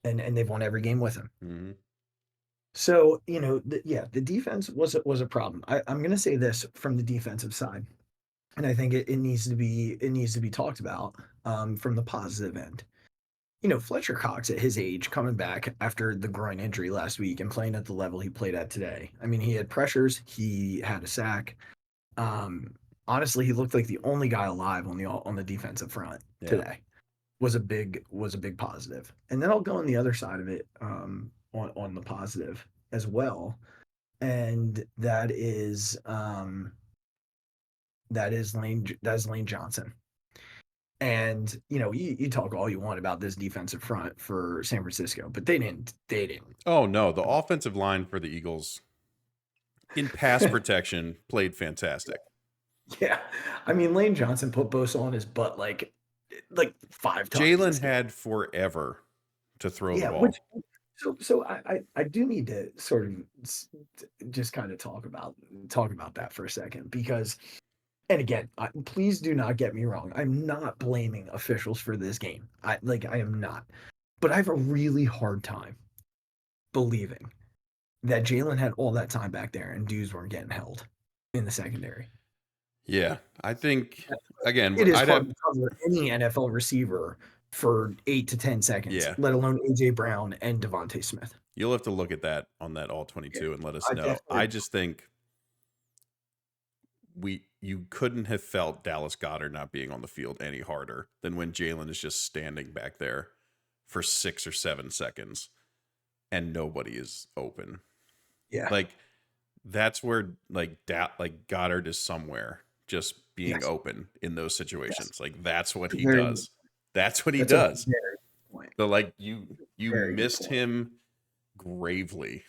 they've won every game with him. Mm-hmm. So, the defense was a problem. I'm going to say this from the defensive side, and I think it needs to be talked about from the positive end. Fletcher Cox at his age coming back after the groin injury last week and playing at the level he played at today. I mean, he had pressures, he had a sack. Um, Honestly, he looked like the only guy alive on the defensive front today. Was a big positive. And then I'll go on the other side of it on the positive as well. And that's Lane Johnson. And you talk all you want about this defensive front for San Francisco, but they didn't. Oh no, the offensive line for the Eagles in pass protection played fantastic. Yeah, I mean Lane Johnson put Bosa on his butt like 5 times. Jalen had forever to throw the ball. So I do need to sort of just kind of talk about that for a second, because, and again, please do not get me wrong, I'm not blaming officials for this game. I am not, but I have a really hard time believing that Jalen had all that time back there and dudes weren't getting held in the secondary. Yeah, I think again, it is hard to cover any NFL receiver for 8 to 10 seconds, let alone AJ Brown and Devontae Smith. You'll have to look at that on that all 22 and let us know. I just think you couldn't have felt Dallas Goedert not being on the field any harder than when Jalen is just standing back there for 6 or 7 seconds and nobody is open. Yeah. Like that's where Goddard is somewhere just being open in those situations. Yes. Like that's what he does. That's what he does. But you missed him gravely.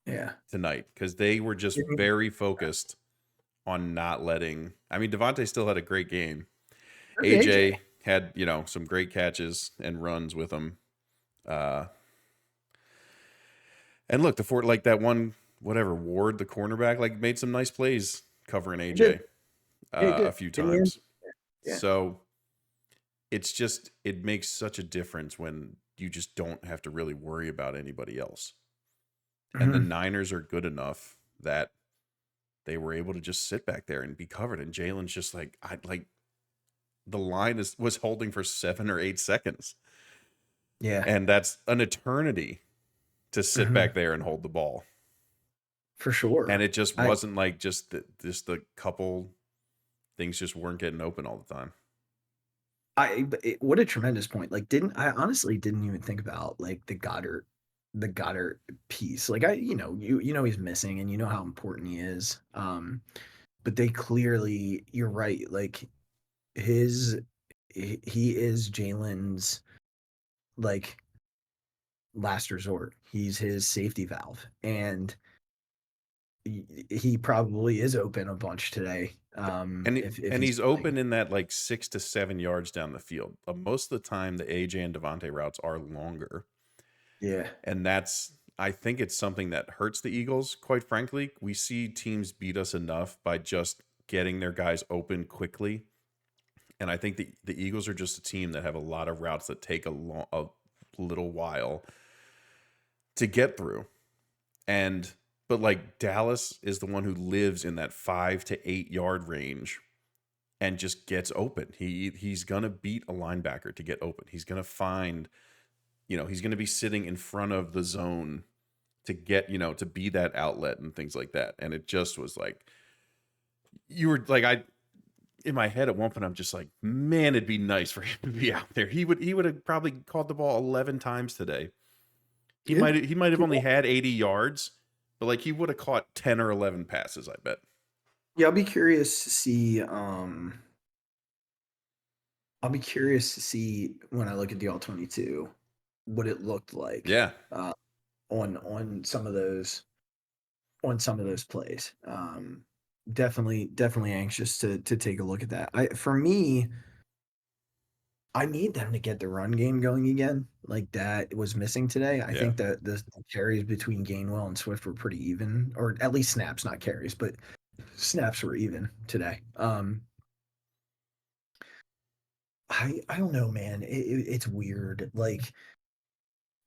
Yeah. Tonight, because they were just very focused on not letting. I mean, Devontae still had a great game. AJ had some great catches and runs with him. And look, that one Ward, the cornerback, made some nice plays covering AJ a few times. Yeah. So it makes such a difference when you just don't have to really worry about anybody else. And the Niners are good enough that they were able to just sit back there and be covered. And Jalen's just the line was holding for 7 or 8 seconds. Yeah. And that's an eternity to sit back there and hold the ball. For sure. And it just wasn't just the couple things just weren't getting open all the time. What a tremendous point. I honestly didn't even think about the Goddard piece. He's missing and how important he is. But they clearly, you're right. He is Jalen's last resort. He's his safety valve, and he probably is open a bunch today. And he's open in that 6 to 7 yards down the field. Most of the time, the AJ and Devontae routes are longer. Yeah. And I think it's something that hurts the Eagles, quite frankly. We see teams beat us enough by just getting their guys open quickly. And I think the Eagles are just a team that have a lot of routes that take a little while to get through. But Dallas is the one who lives in that 5 to 8 yard range and just gets open. He's going to beat a linebacker to get open. He's going to find... he's going to be sitting in front of the zone to get, to be that outlet and things like that. And it just was you were in my head at one point, I'm just man, it'd be nice for him to be out there. He would have probably caught the ball 11 times today. He might have only had 80 yards, but he would have caught 10 or 11 passes, I bet. Yeah, I'll be curious to see. When I look at the all 22. What it looked like, on some of those plays. Definitely anxious to take a look at that. For me, I need them to get the run game going again. That was missing today. I think that the carries between Gainwell and Swift were pretty even, or at least snaps, not carries, but snaps were even today. I don't know, man. It's weird.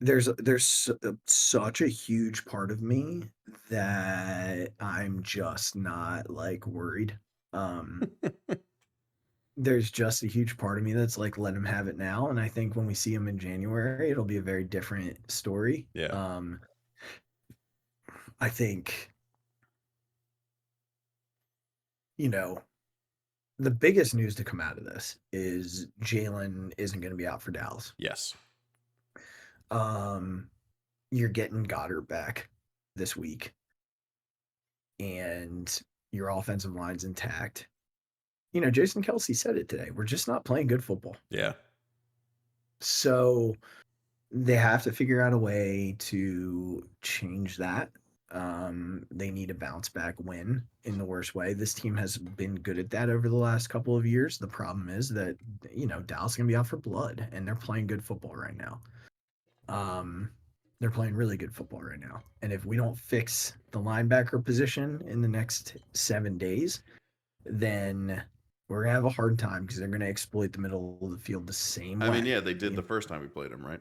there's such a huge part of me that I'm just not like worried. There's just a huge part of me that's like, let him have it now. And I think when we see him in January, it'll be a very different story. Yeah. I think, you know, the biggest news to come out of this is Jalen isn't going to be out for Dallas. Yes. You're getting Goddard back this week, and your offensive line's intact. You know, Jason Kelsey said it today. We're just not playing good football. Yeah. So they have to figure out a way to change that. They need a bounce back win in the worst way. This team has been good at that over the last couple of years. The problem is that, you know, Dallas is going to be out for blood, and they're playing good football right now. They're playing really good football right now. And if we don't fix the linebacker position in the next 7 days, then we're going to have a hard time because they're going to exploit the middle of the field the same way. I mean, yeah, they did the first time we played them, right?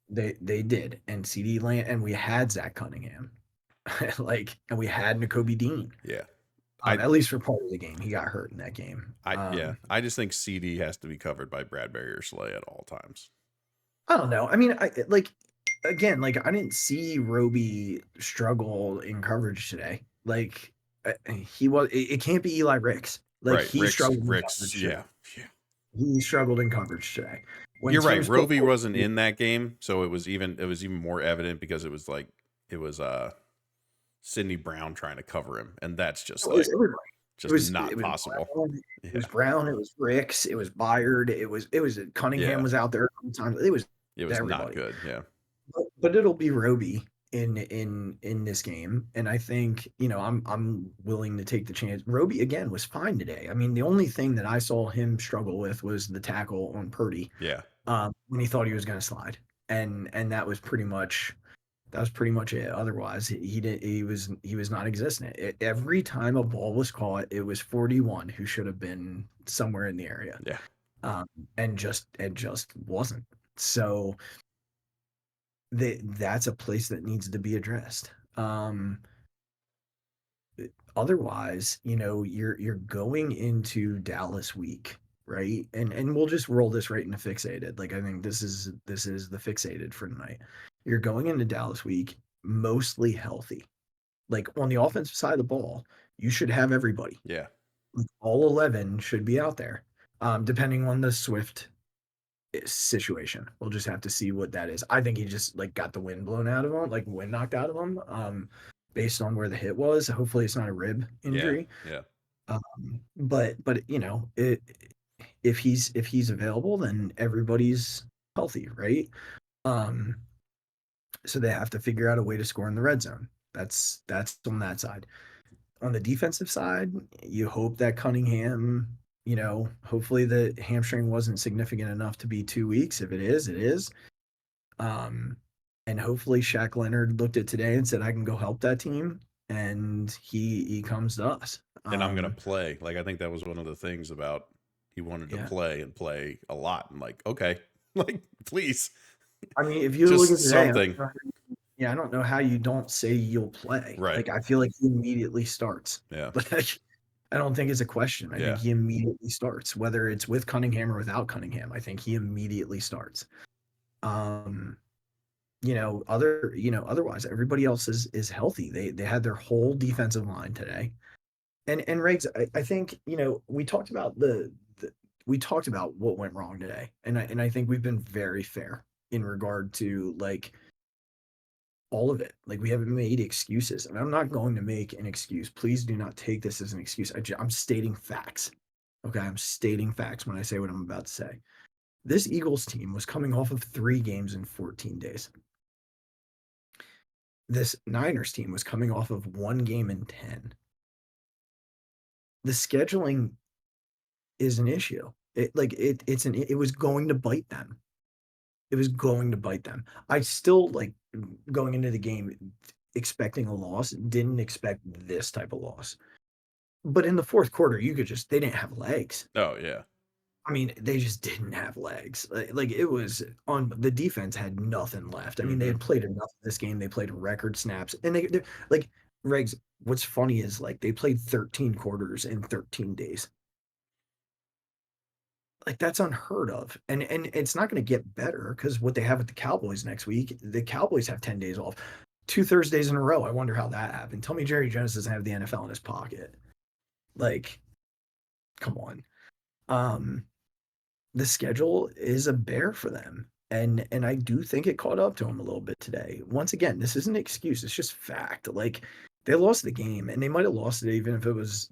They did. And CD Lamb, and we had Zach Cunningham. And we had Nakobe Dean. Yeah. At least for part of the game. He got hurt in that game. I just think CD has to be covered by Bradbury or Slay at all times. I don't know. I mean, I didn't see Roby struggle in coverage today. Like, it can't be Eli Ricks. Like, right. he struggled in Ricks, coverage. yeah. He struggled in coverage today. You're right. Roby wasn't in that game, so it was even more evident because it was Sidney Brown trying to cover him, and that's just not possible. Brown, it was Brown, it was Ricks, it was Byard, it was Cunningham was out there sometimes. It was not good, yeah. But it'll be Roby in this game, and I think, you know, I'm willing to take the chance. Roby again was fine today. I mean, the only thing that I saw him struggle with was the tackle on Purdy. Yeah. When he thought he was going to slide, and that was pretty much it. Otherwise, he was non-existent. Every time a ball was caught, it was 41 who should have been somewhere in the area. Yeah. And just wasn't. So that's a place that needs to be addressed. Otherwise, you know, you're going into Dallas week, right? And we'll just roll this right into Phixated. Like, I think this is the Phixated for tonight. You're going into Dallas week mostly healthy. Like, on the offensive side of the ball, you should have everybody. Yeah. All 11 should be out there. Depending on the Swift situation. We'll just have to see what that is. I think he just got the wind blown out of him, wind knocked out of him, based on where the hit was. Hopefully it's not a rib injury. Yeah. But you know, if he's available, then everybody's healthy, right? So they have to figure out a way to score in the red zone. That's on that side. On the defensive side, you hope that Cunningham, you know, hopefully the hamstring wasn't significant enough to be 2 weeks. If it is, it is. And hopefully Shaq Leonard looked at today and said, I can go help that team. And he comes to us. And I'm going to play. I think that was one of the things about he wanted to play and play a lot. I'm like, okay, please. I mean, if you look at today, I don't know how you don't say you'll play. Right. I feel like he immediately starts. Yeah. I don't think it's a question. I think he immediately starts, whether it's with Cunningham or without Cunningham. I think he immediately starts. Otherwise everybody else is healthy. They had their whole defensive line today. And Regz, I think, you know, we talked about what went wrong today. And I think we've been very fair in regard to all of it. We haven't made excuses, and I'm not going to make an excuse. Please do not take this as an excuse. I'm stating facts. Okay. I'm stating facts when I say what I'm about to say. This Eagles team was coming off of 3 games in 14 days. This Niners team was coming off of 1 game in 10. The scheduling is an issue. It was going to bite them. It was going to bite them. I still, going into the game expecting a loss, didn't expect this type of loss. But in the fourth quarter, they didn't have legs. Oh, yeah. I mean, they just didn't have legs. Like it was on the defense had nothing left. I mean, they Mm-hmm. had played enough of this game. They played record snaps, and they're like Regs. What's funny is like they played 13 quarters in 13 days. Like that's unheard of, and it's not going to get better because what they have with the Cowboys next week. The Cowboys have 10 days off, 2 Thursdays in a row. I wonder how that happened. Tell me Jerry Jones doesn't have the NFL in his pocket. Like, come on. Um, the schedule is a bear for them. And I do think it caught up to them a little bit today. Once again, this isn't an excuse, it's just fact. Like they lost the game and they might have lost it even if it was,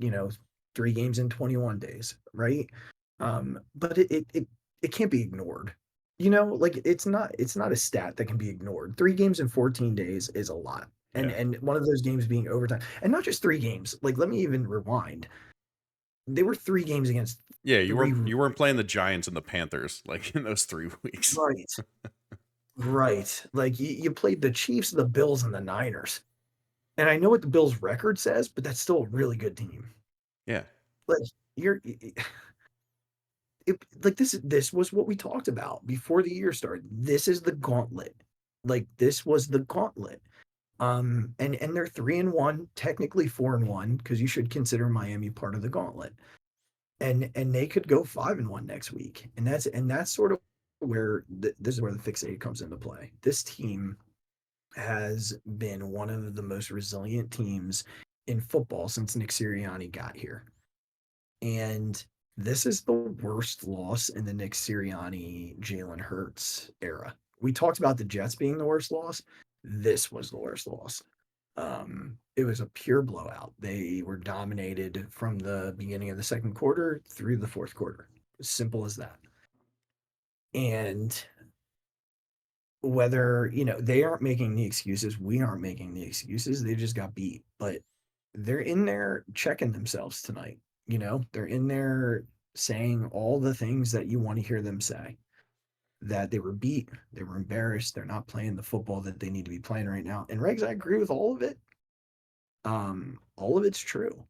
3 games in 21 days, right? But it can't be ignored. Like it's not a stat that can be ignored. 3 games in 14 days is a lot. And Yeah. and one of those games being overtime. And not just 3 games. Like let me even rewind. They were 3 games against Yeah, you three. weren't playing the Giants and the Panthers like in those 3 weeks. Right. Right. Like you played the Chiefs, the Bills, and the Niners. And I know what the Bills record says, but that's still a really good team. Yeah. Like you're like this was what we talked about before the year started. This is the gauntlet. Like this was the gauntlet. And they're 3-1, technically 4-1, because you should consider Miami part of the gauntlet. And they could go 5-1 next week. And that's sort of where this is where the fixated comes into play. This team has been one of the most resilient teams in football since Nick Sirianni got here. And this is the worst loss in the Nick Sirianni, Jalen Hurts era. We talked about the Jets being the worst loss. This was the worst loss. It was a pure blowout. They were dominated from the beginning of the second quarter through the fourth quarter. As simple as that. And whether, they aren't making the excuses, we aren't making the excuses. They just got beat. But they're in there checking themselves tonight. They're in there saying all the things that you want to hear them say. That they were beat, they were embarrassed, they're not playing the football that they need to be playing right now. And Regs, I agree with all of it. All of it's true.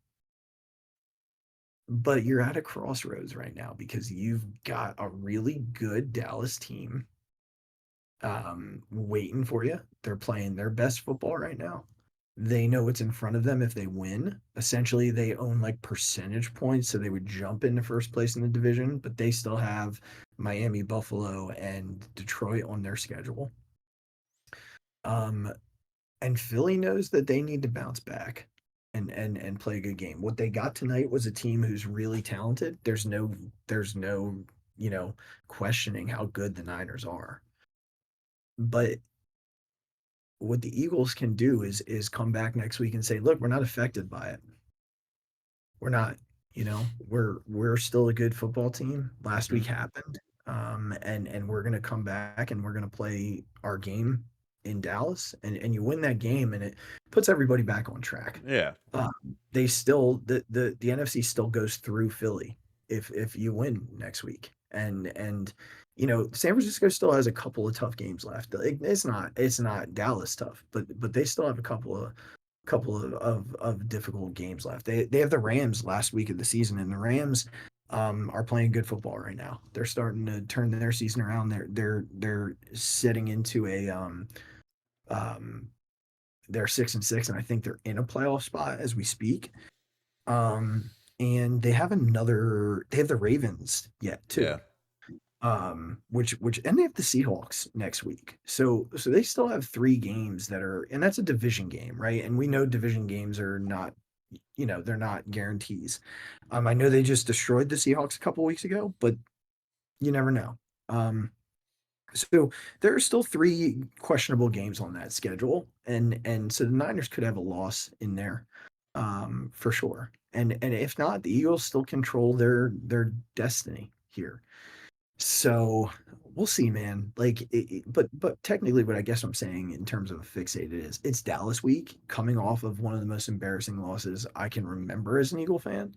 But you're at a crossroads right now because you've got a really good Dallas team waiting for you. They're playing their best football right now. They know what's in front of them if they win. Essentially, they own like percentage points, so they would jump into first place in the division, but they still have Miami, Buffalo, and Detroit on their schedule. And Philly knows that they need to bounce back and play a good game. What they got tonight was a team who's really talented. There's no questioning how good the Niners are. But what the Eagles can do is come back next week and say, look, we're not affected by it. We're not, we're still a good football team. Last week happened. And we're gonna come back and we're gonna play our game in Dallas and you win that game and it puts everybody back on track. Yeah. They still the NFC still goes through Philly if you win next week. And San Francisco still has a couple of tough games left. Like, it's not Dallas tough, but they still have a couple of difficult games left. They have the Rams last week of the season, and the Rams are playing good football right now. They're starting to turn their season around. They're sitting into they're 6-6, and I think they're in a playoff spot as we speak. And they have the Ravens yet too. Yeah. Which and they have the Seahawks next week. So they still have 3 games and that's a division game, right? And we know division games are not, they're not guarantees. I know they just destroyed the Seahawks a couple weeks ago, but you never know. So there are still 3 questionable games on that schedule, and so the Niners could have a loss in there, for sure. And if not, the Eagles still control their destiny here. So we'll see, man. Like, but technically, what I guess I'm saying in terms of fixated is it's Dallas week, coming off of one of the most embarrassing losses I can remember as an Eagle fan.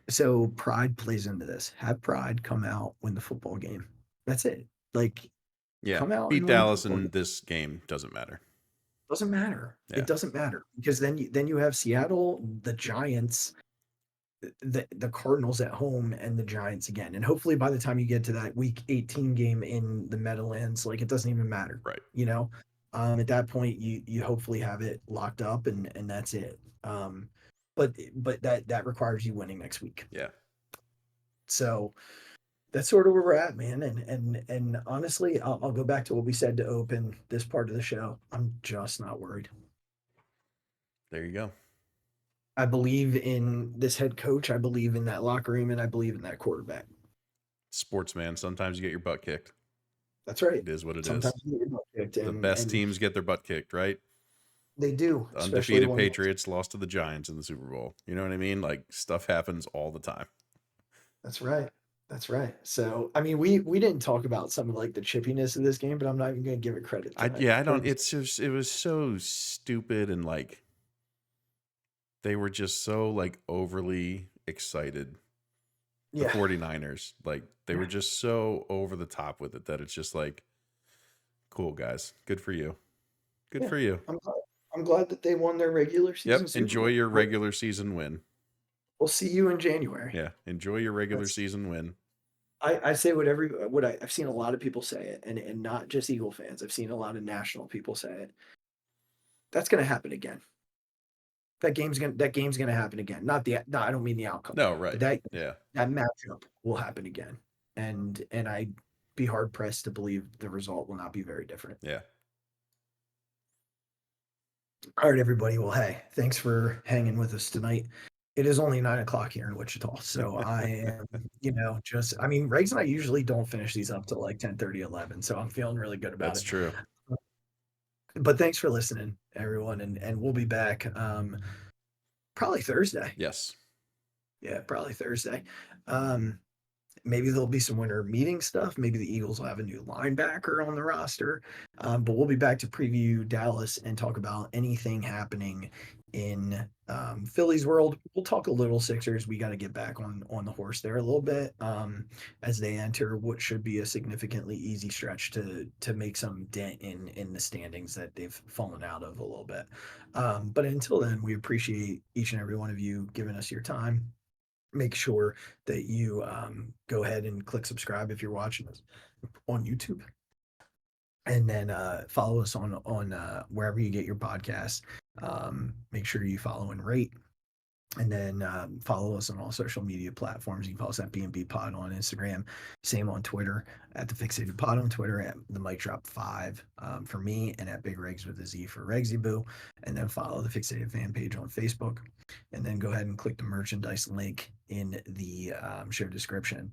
So pride plays into this. Have pride, come out, win the football game. That's it. Like, Yeah. come out Beat and win the Dallas football in game. this game doesn't matter. Doesn't matter. Yeah. It doesn't matter because then you have Seattle, the Giants, the Cardinals at home and the Giants again. And hopefully by the time you get to that week 18 game in the Meadowlands, like it doesn't even matter. Right. You know, at that point you hopefully have it locked up and that's it. But that requires you winning next week. Yeah. So that's sort of where we're at, man. And honestly, I'll go back to what we said to open this part of the show. I'm just not worried. There you go. I believe in this head coach. I believe in that locker room, and I believe in that quarterback. Sports, man. Sometimes you get your butt kicked. That's right. It is what it Sometimes is. you get your butt kicked, The best teams get their butt kicked, right? They do. The undefeated Patriots lost to the Giants in the Super Bowl. You know what I mean? Like, stuff happens all the time. That's right. That's right. So, I mean, we didn't talk about some of like the chippiness of this game, but I'm not even going to give it credit. I don't. It's just, it was so stupid, and like they were just so like overly excited. The 49ers, like they were just so over the top with it that it's just like, cool guys, good for you, good for you. I'm glad that they won their regular season. Yep, enjoy your regular season win. We'll see you in January. Yeah, enjoy your regular season win. I say I've seen a lot of people say it, and not just Eagle fans. I've seen a lot of national people say it. That's going to happen again. That game's gonna happen again. No, I don't mean the outcome. No, right. That that matchup will happen again, and I'd be hard pressed to believe the result will not be very different. Yeah. All right, everybody. Well, hey, thanks for hanging with us tonight. It is only 9:00 here in Wichita, so I am, Regz and I usually don't finish these up till like 10:30, 11, so I'm feeling really good about it. That's true. But thanks for listening, everyone, and we'll be back probably Thursday. Yes. Yeah, probably Thursday. Maybe there'll be some winter meeting stuff. Maybe the Eagles will have a new linebacker on the roster. But we'll be back to preview Dallas and talk about anything happening in Phillies world. We'll talk a little Sixers. We got to get back on the horse there a little bit as they enter what should be a significantly easy stretch to make some dent in the standings that they've fallen out of a little bit. But until then, we appreciate each and every one of you giving us your time. Make sure that you go ahead and click subscribe if you're watching us on YouTube. And then follow us on wherever you get your podcasts. Make sure you follow and rate. And then follow us on all social media platforms. You can follow us at B&B Pod on Instagram. Same on Twitter, at the Phixated Pod on Twitter, at the Mic Drop 5 for me, and at Big Regz with a Z for Regzy Boo. And then follow the Phixated fan page on Facebook. And then go ahead and click the merchandise link in the show description.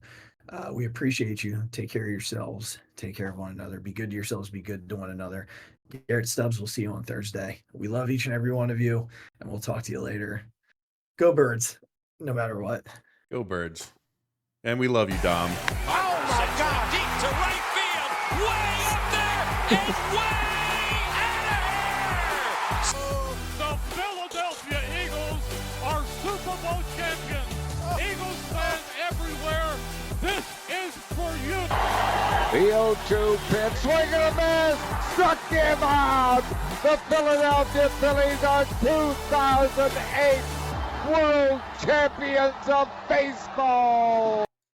We appreciate you. Take care of yourselves. Take care of one another. Be good to yourselves. Be good to one another. Garrett Stubbs, we'll see you on Thursday. We love each and every one of you, and we'll talk to you later. Go Birds, no matter what. Go Birds. And we love you, Dom. Oh, my God. Deep to right field. Way up there and way out of here. The Philadelphia Eagles are Super Bowl champions. Eagles fans everywhere, this is for you. The 0-2 pitch, swing and a miss, struck him out. The Philadelphia Phillies are 2008 World Champions of Baseball.